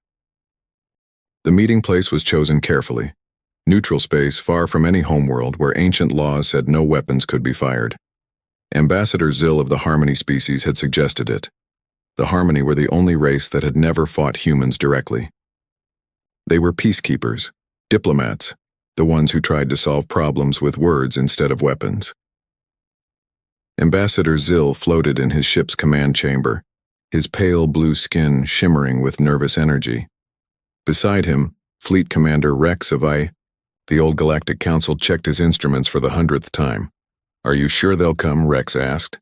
The meeting place was chosen carefully. Neutral space far from any homeworld where ancient laws said no weapons could be fired. Ambassador Zill of the Harmony species had suggested it. The Harmony were the only race that had never fought humans directly. They were peacekeepers, diplomats, the ones who tried to solve problems with words instead of weapons. Ambassador Zill floated in his ship's command chamber, his pale blue skin shimmering with nervous energy. Beside him, Fleet Commander Rex of the old Galactic Council checked his instruments for the 100th time. "Are you sure they'll come?" Rex asked.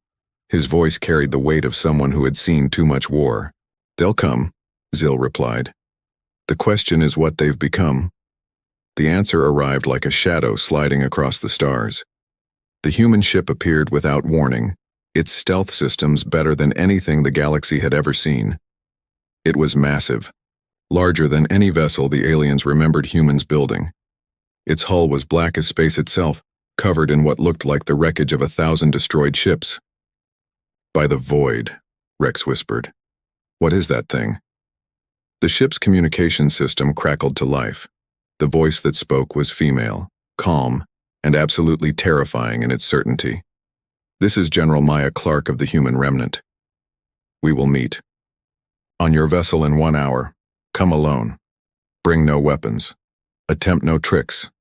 His voice carried the weight of someone who had seen too much war. "They'll come," Zill replied. "The question is what they've become." The answer arrived like a shadow sliding across the stars. The human ship appeared without warning, its stealth systems better than anything the galaxy had ever seen. It was massive, larger than any vessel the aliens remembered humans building. Its hull was black as space itself, covered in what looked like the wreckage of 1,000 destroyed ships. "By the void," Rex whispered. "What is that thing?" The ship's communication system crackled to life. The voice that spoke was female, calm, and absolutely terrifying in its certainty. "This is General Maya Clark of the Human Remnant. We will meet. On your vessel in 1 hour. Come alone. Bring no weapons. Attempt no tricks.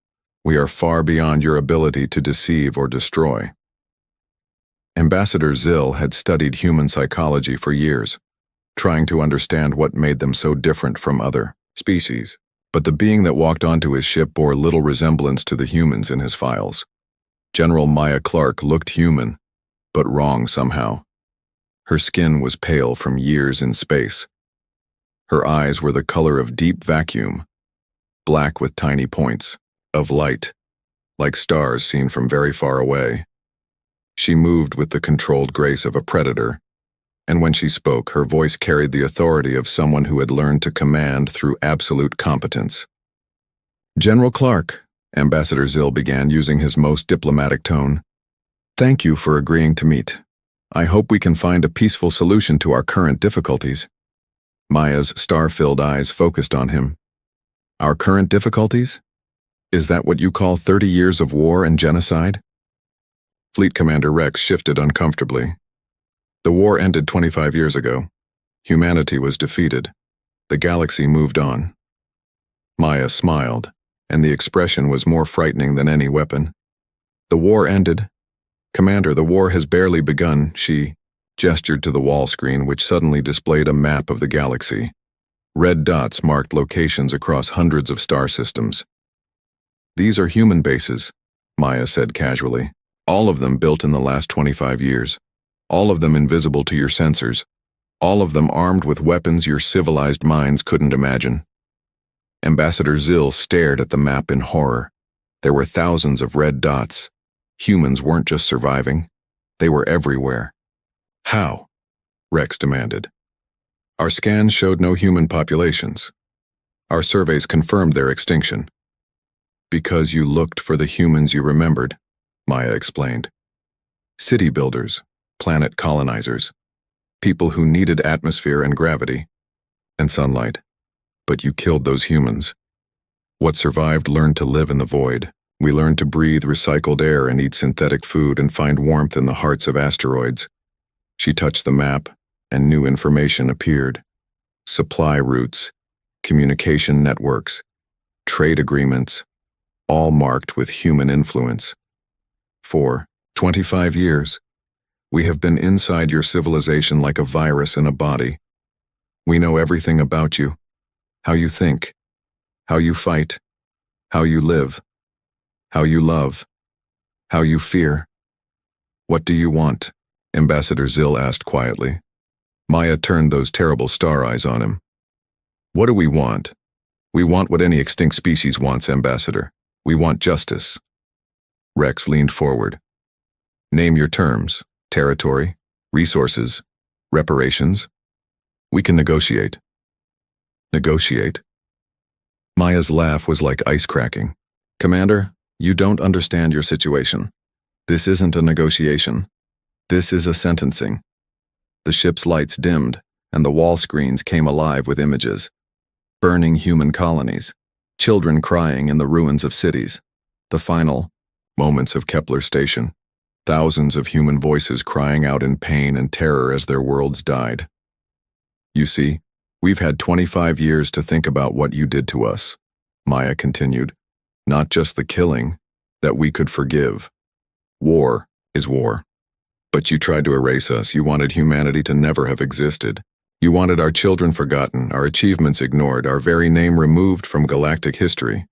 We are far beyond your ability to deceive or destroy." Ambassador Zill had studied human psychology for years, trying to understand what made them so different from other species. But the being that walked onto his ship bore little resemblance to the humans in his files. General Maya Clark looked human, but wrong somehow. Her skin was pale from years in space. Her eyes were the color of deep vacuum, black with tiny points of light, like stars seen from very far away. She moved with the controlled grace of a predator, and when she spoke, her voice carried the authority of someone who had learned to command through absolute competence. "General Clark," Ambassador Zill began using his most diplomatic tone, "thank you for agreeing to meet. I hope we can find a peaceful solution to our current difficulties." Maya's star-filled eyes focused on him. "Our current difficulties? Is that what you call 30 years of war and genocide?" Fleet Commander Rex shifted uncomfortably. "The war ended 25 years ago. Humanity was defeated. The galaxy moved on." Maya smiled, and the expression was more frightening than any weapon. "The war ended. Commander, the war has barely begun." She gestured to the wall screen, which suddenly displayed a map of the galaxy. Red dots marked locations across hundreds of star systems. "These are human bases," Maya said casually. "All of them built in the last 25 years. All of them invisible to your sensors. All of them armed with weapons your civilized minds couldn't imagine. Ambassador Zill stared at the map in horror. There were thousands of red dots. Humans weren't just surviving. They were everywhere. How? Rex demanded. Our scans showed no human populations. Our surveys confirmed their extinction. Because you looked for the humans you remembered, Maya explained. City builders, planet colonizers, people who needed atmosphere and gravity, and sunlight. But you killed those humans. What survived learned to live in the void. We learned to breathe recycled air and eat synthetic food and find warmth in the hearts of asteroids. She touched the map, and new information appeared. Supply routes, communication networks, trade agreements, all marked with human influence. For 25 years, we have been inside your civilization like a virus in a body. We know everything about you, how you think, how you fight, how you live, how you love, how you fear. What do you want? Ambassador Zill asked quietly. Maya turned those terrible star eyes on him. What do we want? We want what any extinct species wants, Ambassador. We want justice. Rex leaned forward. Name your terms, territory, resources, reparations. We can negotiate. Negotiate? Maya's laugh was like ice cracking. Commander, you don't understand your situation. This isn't a negotiation. This is a sentencing. The ship's lights dimmed, and the wall screens came alive with images. Burning human colonies, children crying in the ruins of cities. The final moments of Kepler Station. Thousands of human voices crying out in pain and terror as their worlds died. You see, we've had 25 years to think about what you did to us, Maya continued. Not just the killing, that we could forgive. War is war. But you tried to erase us. You wanted humanity to never have existed. You wanted our children forgotten, our achievements ignored, our very name removed from galactic history.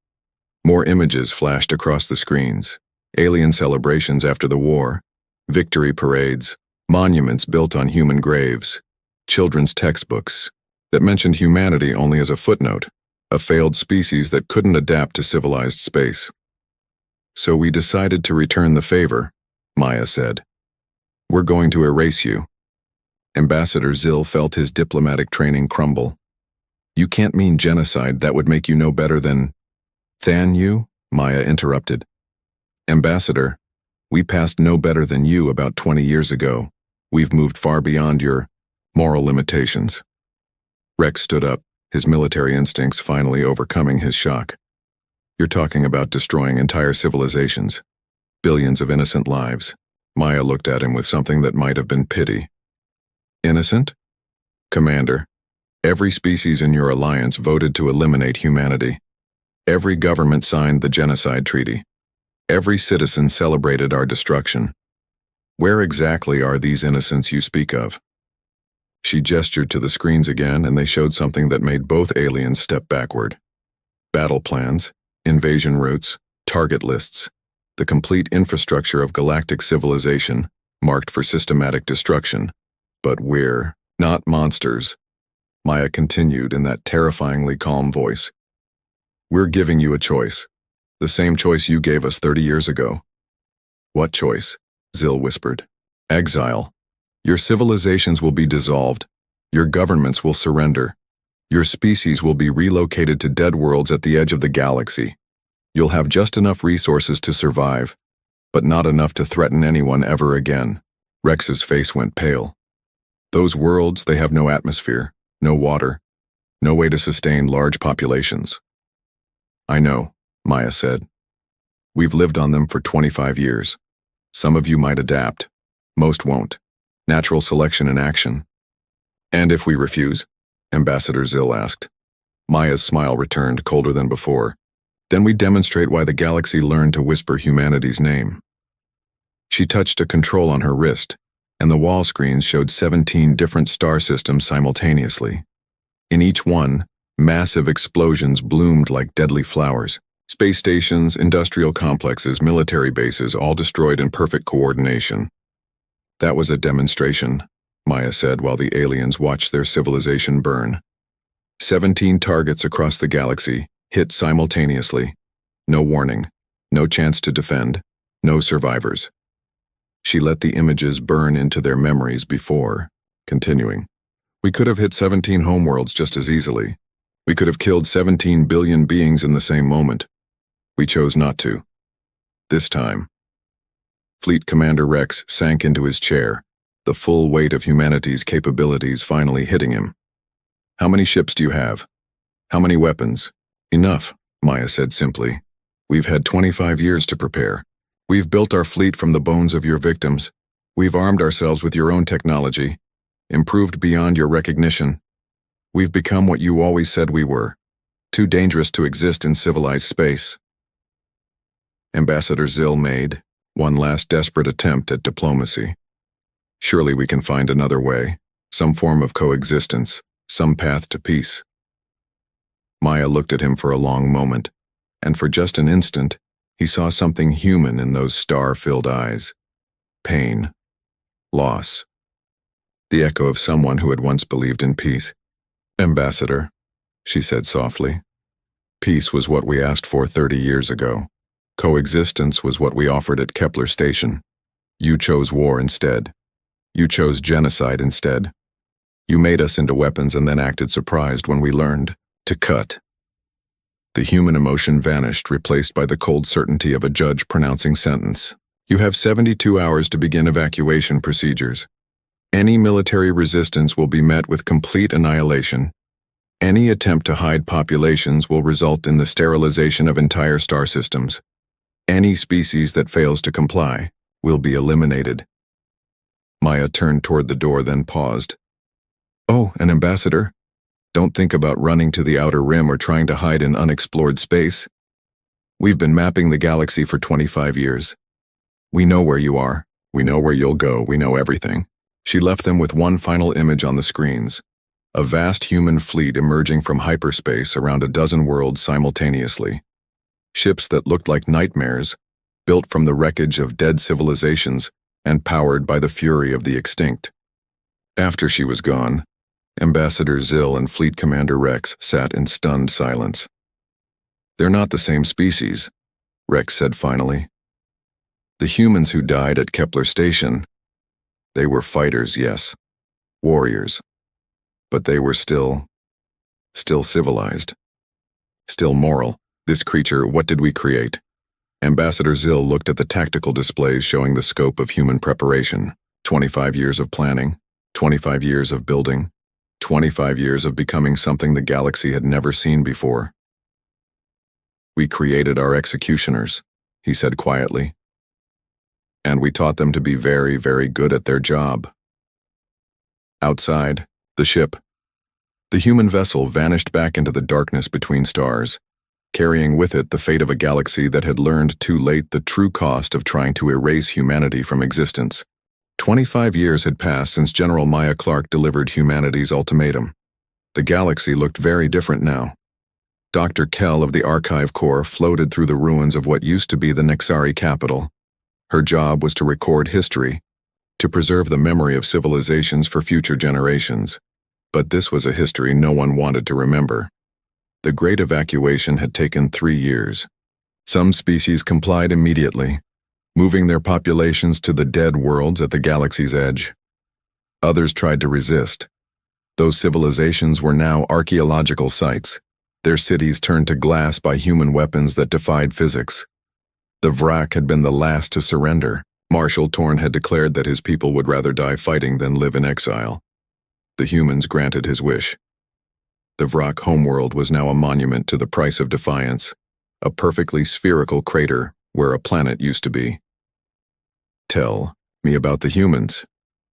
More images flashed across the screens. Alien celebrations after the war, victory parades, monuments built on human graves, children's textbooks that mentioned humanity only as a footnote, a failed species that couldn't adapt to civilized space. So we decided to return the favor, Maya said. We're going to erase you. Ambassador Zill felt his diplomatic training crumble. You can't mean genocide. That would make you no better than you, Maya interrupted. Ambassador, we passed no better than you about 20 years ago. We've moved far beyond your moral limitations. Rex stood up, his military instincts finally overcoming his shock. You're talking about destroying entire civilizations, billions of innocent lives. Maya looked at him with something that might have been pity. Innocent? Commander, every species in your alliance voted to eliminate humanity. Every government signed the genocide treaty. Every citizen celebrated our destruction. Where exactly are these innocents you speak of? She gestured to the screens again, and they showed something that made both aliens step backward. Battle plans, invasion routes, target lists, the complete infrastructure of galactic civilization, marked for systematic destruction. But we're not monsters, Maya continued in that terrifyingly calm voice. We're giving you a choice. The same choice you gave us 30 years ago. What choice? Zill whispered. Exile. Your civilizations will be dissolved. Your governments will surrender. Your species will be relocated to dead worlds at the edge of the galaxy. You'll have just enough resources to survive, but not enough to threaten anyone ever again. Rex's face went pale. Those worlds, they have no atmosphere, no water, no way to sustain large populations. I know, Maya said. We've lived on them for 25 years. Some of you might adapt. Most won't. Natural selection in action. And if we refuse? Ambassador Zill asked. Maya's smile returned, colder than before. Then we demonstrate why the galaxy learned to whisper humanity's name. She touched a control on her wrist, and the wall screens showed 17 different star systems simultaneously. In each one, massive explosions bloomed like deadly flowers. Space stations, industrial complexes, military bases, all destroyed in perfect coordination. That was a demonstration, Maya said while the aliens watched their civilization burn. 17 targets across the galaxy, hit simultaneously. No warning, no chance to defend, no survivors. She let the images burn into their memories before, continuing. We could have hit 17 homeworlds just as easily. We could have killed 17 billion beings in the same moment. We chose not to. This time. Fleet Commander Rex sank into his chair, the full weight of humanity's capabilities finally hitting him. How many ships do you have? How many weapons? Enough, Maya said simply. We've had 25 years to prepare. We've built our fleet from the bones of your victims. We've armed ourselves with your own technology, improved beyond your recognition. We've become what you always said we were, too dangerous to exist in civilized space. Ambassador Zill made one last desperate attempt at diplomacy. Surely we can find another way, some form of coexistence, some path to peace. Maya looked at him for a long moment, and for just an instant, he saw something human in those star-filled eyes. Pain. Loss. The echo of someone who had once believed in peace. Ambassador, she said softly. Peace was what we asked for 30 years ago. Coexistence was what we offered at Kepler Station. You chose war instead. You chose genocide instead. You made us into weapons and then acted surprised when we learned to cut. The human emotion vanished, replaced by the cold certainty of a judge pronouncing sentence. You have 72 hours to begin evacuation procedures. Any military resistance will be met with complete annihilation. Any attempt to hide populations will result in the sterilization of entire star systems. Any species that fails to comply will be eliminated. Maya turned toward the door, then paused. Oh, an ambassador? Don't think about running to the outer rim or trying to hide in unexplored space. We've been mapping the galaxy for 25 years. We know where you are. We know where you'll go. We know everything. She left them with one final image on the screens. A vast human fleet emerging from hyperspace around a dozen worlds simultaneously. Ships that looked like nightmares, built from the wreckage of dead civilizations and powered by the fury of the extinct. After she was gone, Ambassador Zill and Fleet Commander Rex sat in stunned silence. They're not the same species, Rex said finally. The humans who died at Kepler Station, they were fighters, yes, warriors, but they were still civilized, still moral. This creature, what did we create? Ambassador Zill looked at the tactical displays showing the scope of human preparation. 25 years of planning, 25 years of building, 25 years of becoming something the galaxy had never seen before. We created our executioners, he said quietly. And we taught them to be very, very good at their job. Outside, the ship. The human vessel vanished back into the darkness between stars, carrying with it the fate of a galaxy that had learned too late the true cost of trying to erase humanity from existence. 25 years had passed since General Maya Clark delivered humanity's ultimatum. The galaxy looked very different now. Dr. Kell of the Archive Corps floated through the ruins of what used to be the Nexari capital. Her job was to record history, to preserve the memory of civilizations for future generations. But this was a history no one wanted to remember. The Great Evacuation had taken 3 years. Some species complied immediately, moving their populations to the dead worlds at the galaxy's edge. Others tried to resist. Those civilizations were now archaeological sites, their cities turned to glass by human weapons that defied physics. The Vrak had been the last to surrender. Marshal Torn had declared that his people would rather die fighting than live in exile. The humans granted his wish. The Vrak homeworld was now a monument to the price of defiance, a perfectly spherical crater where a planet used to be. Tell me about the humans,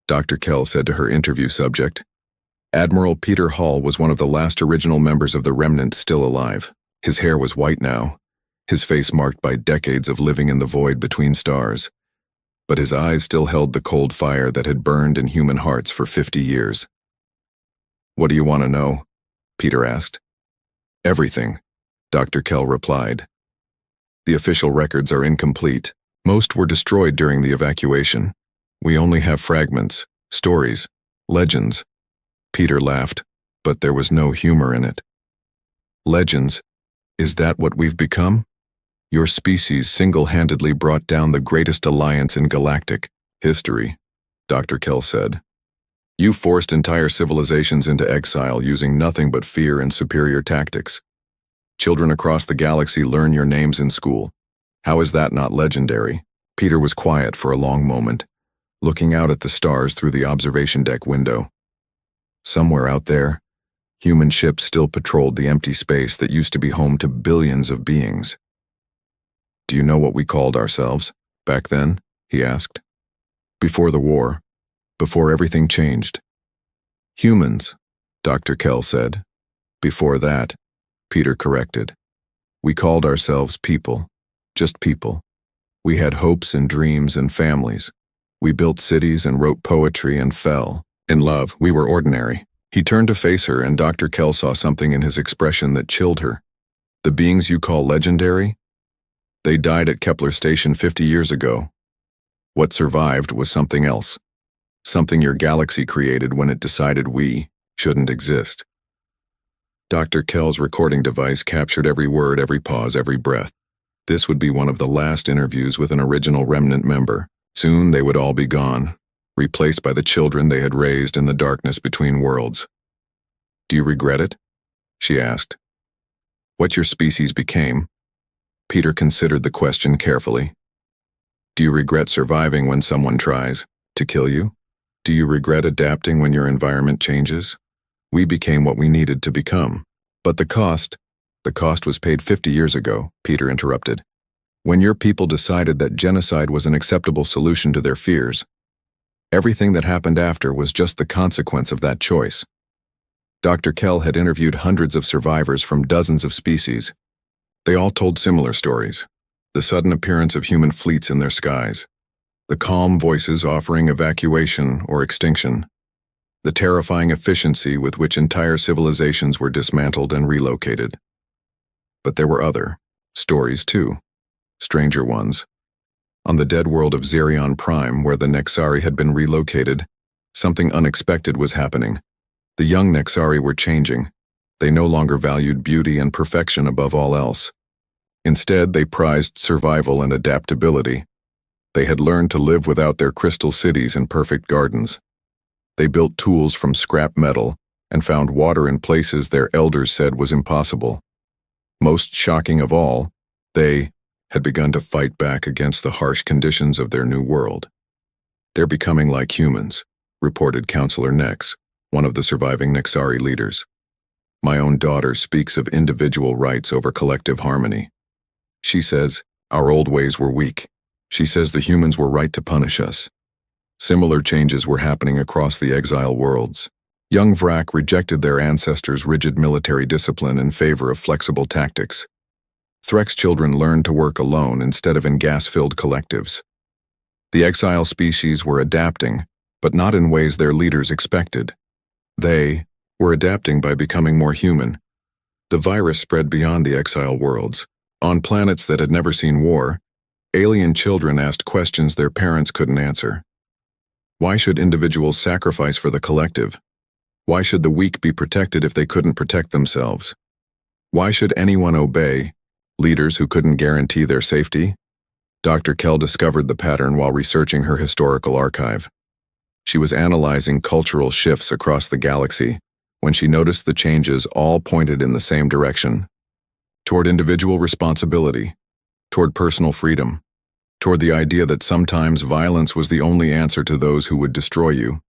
Dr. Kell said to her interview subject. Admiral Peter Hall was one of the last original members of the remnant still alive. His hair was white now, his face marked by decades of living in the void between stars. But his eyes still held the cold fire that had burned in human hearts for 50 years. What do you want to know? Peter asked. Everything, Dr. Kell replied. The official records are incomplete. Most were destroyed during the evacuation. We only have fragments, stories, Legends. Peter laughed, but there was no humor in it. Legends? Is that what we've become? Your species single-handedly brought down the greatest alliance in galactic history, Dr. Kell said. You forced entire civilizations into exile using nothing but fear and superior tactics. Children across the galaxy learn your names in school. How is that not legendary? Peter was quiet for a long moment, looking out at the stars through the observation deck window. Somewhere out there, human ships still patrolled the empty space that used to be home to billions of beings. Do you know what we called ourselves back then? He asked. Before the war, before everything changed. Humans, Dr. Kell said. Before that, Peter corrected. We called ourselves people, just people. We had hopes and dreams and families. We built cities and wrote poetry and fell in love. We were ordinary. He turned to face her, and Dr. Kell saw something in his expression that chilled her. The beings you call legendary? They died at Kepler Station 50 years ago. What survived was something else. Something your galaxy created when it decided we shouldn't exist. Dr. Kell's recording device captured every word, every pause, every breath. This would be one of the last interviews with an original remnant member. Soon they would all be gone, replaced by the children they had raised in the darkness between worlds. Do you regret it? She asked. What your species became? Peter considered the question carefully. Do you regret surviving when someone tries to kill you? Do you regret adapting when your environment changes? We became what we needed to become. But the cost was paid 50 years ago, Peter interrupted. When your people decided that genocide was an acceptable solution to their fears, everything that happened after was just the consequence of that choice. Dr. Kell had interviewed hundreds of survivors from dozens of species. They all told similar stories. The sudden appearance of human fleets in their skies. The calm voices offering evacuation or extinction. The terrifying efficiency with which entire civilizations were dismantled and relocated. But there were other stories too, stranger ones. On the dead world of Xerion Prime, where the Nexari had been relocated, something unexpected was happening. The young Nexari were changing. They no longer valued beauty and perfection above all else. Instead, they prized survival and adaptability. They had learned to live without their crystal cities and perfect gardens. They built tools from scrap metal and found water in places their elders said was impossible. Most shocking of all, they had begun to fight back against the harsh conditions of their new world. They're becoming like humans, reported Counselor Nex, one of the surviving Nexari leaders. My own daughter speaks of individual rights over collective harmony. She says, our old ways were weak. She says the humans were right to punish us. Similar changes were happening across the exile worlds. Young Vrak rejected their ancestors' rigid military discipline in favor of flexible tactics. Threk's children learned to work alone instead of in gas-filled collectives. The exile species were adapting, but not in ways their leaders expected. They were adapting by becoming more human. The virus spread beyond the exile worlds. On planets that had never seen war, alien children asked questions their parents couldn't answer. Why should individuals sacrifice for the collective? Why should the weak be protected if they couldn't protect themselves? Why should anyone obey leaders who couldn't guarantee their safety? Dr. Kell discovered the pattern while researching her historical archive. She was analyzing cultural shifts across the galaxy when she noticed the changes all pointed in the same direction. Toward individual responsibility, toward personal freedom, toward the idea that sometimes violence was the only answer to those who would destroy you.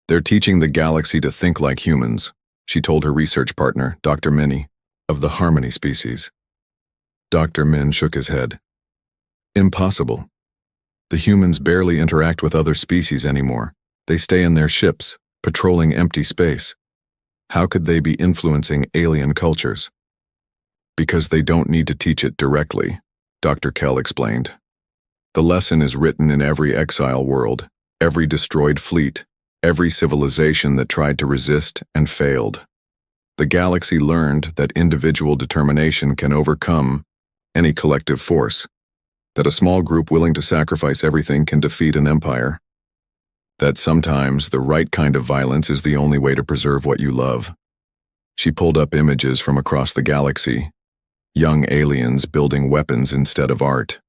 They're teaching the galaxy to think like humans, she told her research partner, Dr. Minnie, of the Harmony species. Dr. Min shook his head. Impossible. The humans barely interact with other species anymore. They stay in their ships, patrolling empty space. How could they be influencing alien cultures? Because they don't need to teach it directly, Dr. Kell explained. The lesson is written in every exile world, every destroyed fleet, every civilization that tried to resist and failed. The galaxy learned that individual determination can overcome any collective force, that a small group willing to sacrifice everything can defeat an empire. That sometimes the right kind of violence is the only way to preserve what you love. She pulled up images from across the galaxy. Young aliens building weapons instead of art.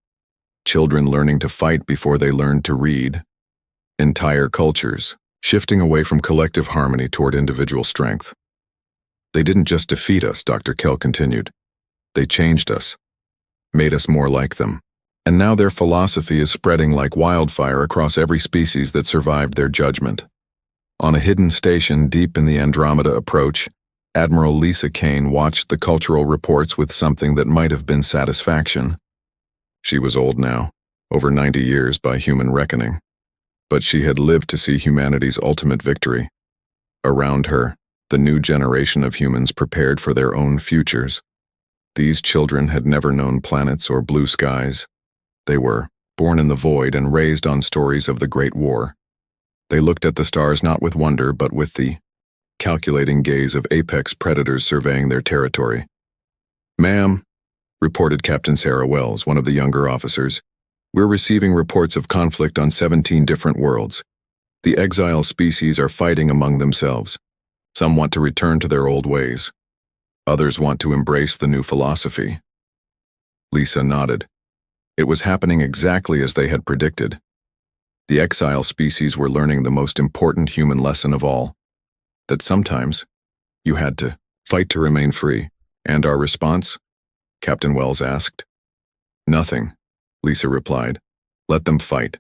Children learning to fight before they learned to read. Entire cultures shifting away from collective harmony toward individual strength. They didn't just defeat us, Dr. Kell continued. They changed us, made us more like them. And now their philosophy is spreading like wildfire across every species that survived their judgment. On a hidden station deep in the Andromeda approach, Admiral Lisa Kane watched the cultural reports with something that might have been satisfaction. She was old now, over 90 years by human reckoning. But she had lived to see humanity's ultimate victory. Around her, the new generation of humans prepared for their own futures. These children had never known planets or blue skies. They were born in the void and raised on stories of the Great War. They looked at the stars not with wonder, but with the calculating gaze of apex predators surveying their territory. "Ma'am," reported Captain Sarah Wells, one of the younger officers, "we're receiving reports of conflict on 17 different worlds. The exile species are fighting among themselves. Some want to return to their old ways. Others want to embrace the new philosophy." Lisa nodded. It was happening exactly as they had predicted. The exile species were learning the most important human lesson of all, that sometimes you had to fight to remain free. "And our response?" Captain Wells asked. "Nothing," Lisa replied. "Let them fight.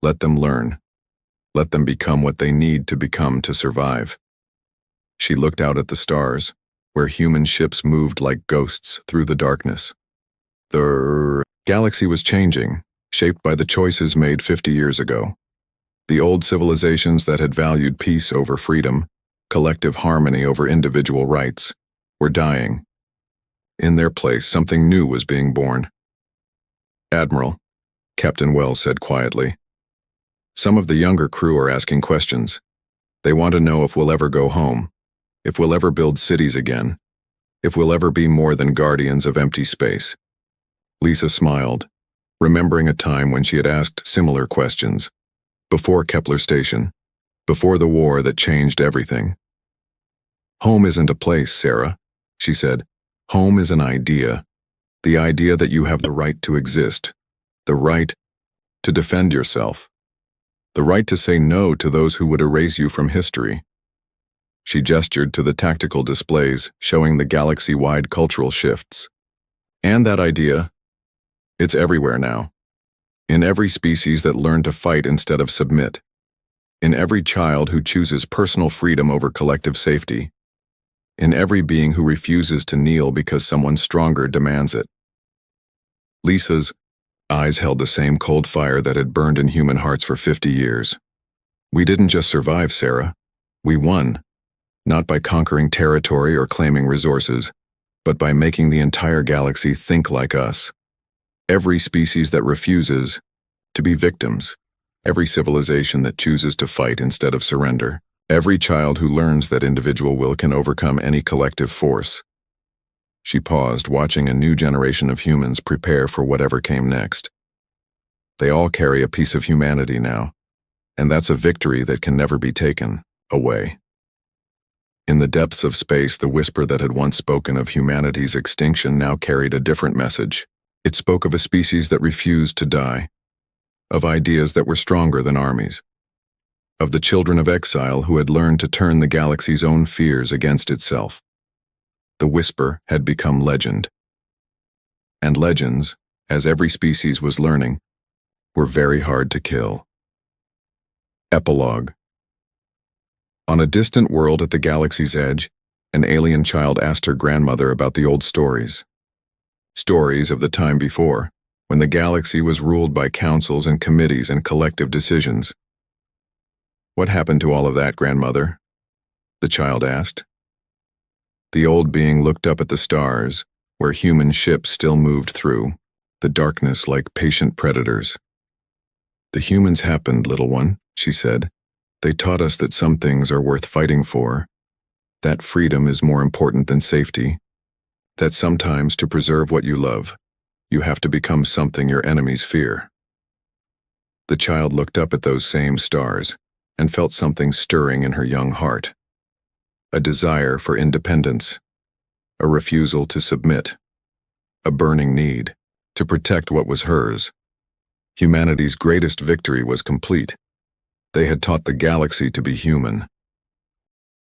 Let them learn. Let them become what they need to become to survive." She looked out at the stars, where human ships moved like ghosts through the darkness. The galaxy was changing, shaped by the choices made 50 years ago. The old civilizations that had valued peace over freedom, collective harmony over individual rights, were dying. In their place, something new was being born. "Admiral," Captain Wells said quietly, "some of the younger crew are asking questions. They want to know if we'll ever go home, if we'll ever build cities again, if we'll ever be more than guardians of empty space." Lisa smiled, remembering a time when she had asked similar questions, before Kepler Station, before the war that changed everything. "Home isn't a place, Sarah," she said. "Home is an idea. The idea that you have the right to exist, the right to defend yourself, the right to say no to those who would erase you from history." She gestured to the tactical displays showing the galaxy-wide cultural shifts. "And that idea, it's everywhere now. In every species that learn to fight instead of submit. In every child who chooses personal freedom over collective safety. In every being who refuses to kneel because someone stronger demands it." Lisa's eyes held the same cold fire that had burned in human hearts for 50 years. "We didn't just survive, Sarah. We won. Not by conquering territory or claiming resources, but by making the entire galaxy think like us. Every species that refuses to be victims, every civilization that chooses to fight instead of surrender, every child who learns that individual will can overcome any collective force." She paused, watching a new generation of humans prepare for whatever came next. They all carry a piece of humanity now, and that's a victory that can never be taken away. In the depths of space, the whisper that had once spoken of humanity's extinction now carried a different message. It spoke of a species that refused to die, of ideas that were stronger than armies, of the children of exile who had learned to turn the galaxy's own fears against itself. The whisper had become legend. And legends, as every species was learning, were very hard to kill. Epilogue. On a distant world at the galaxy's edge, an alien child asked her grandmother about the old stories. Stories of the time before, when the galaxy was ruled by councils and committees and collective decisions. "What happened to all of that, grandmother?" the child asked. The old being looked up at the stars, where human ships still moved through, the darkness like patient predators. "The humans happened, little one," she said. "They taught us that some things are worth fighting for, that freedom is more important than safety, that sometimes to preserve what you love, you have to become something your enemies fear." The child looked up at those same stars, and felt something stirring in her young heart. A desire for independence, a refusal to submit, a burning need to protect what was hers. Humanity's greatest victory was complete. They had taught the galaxy to be human,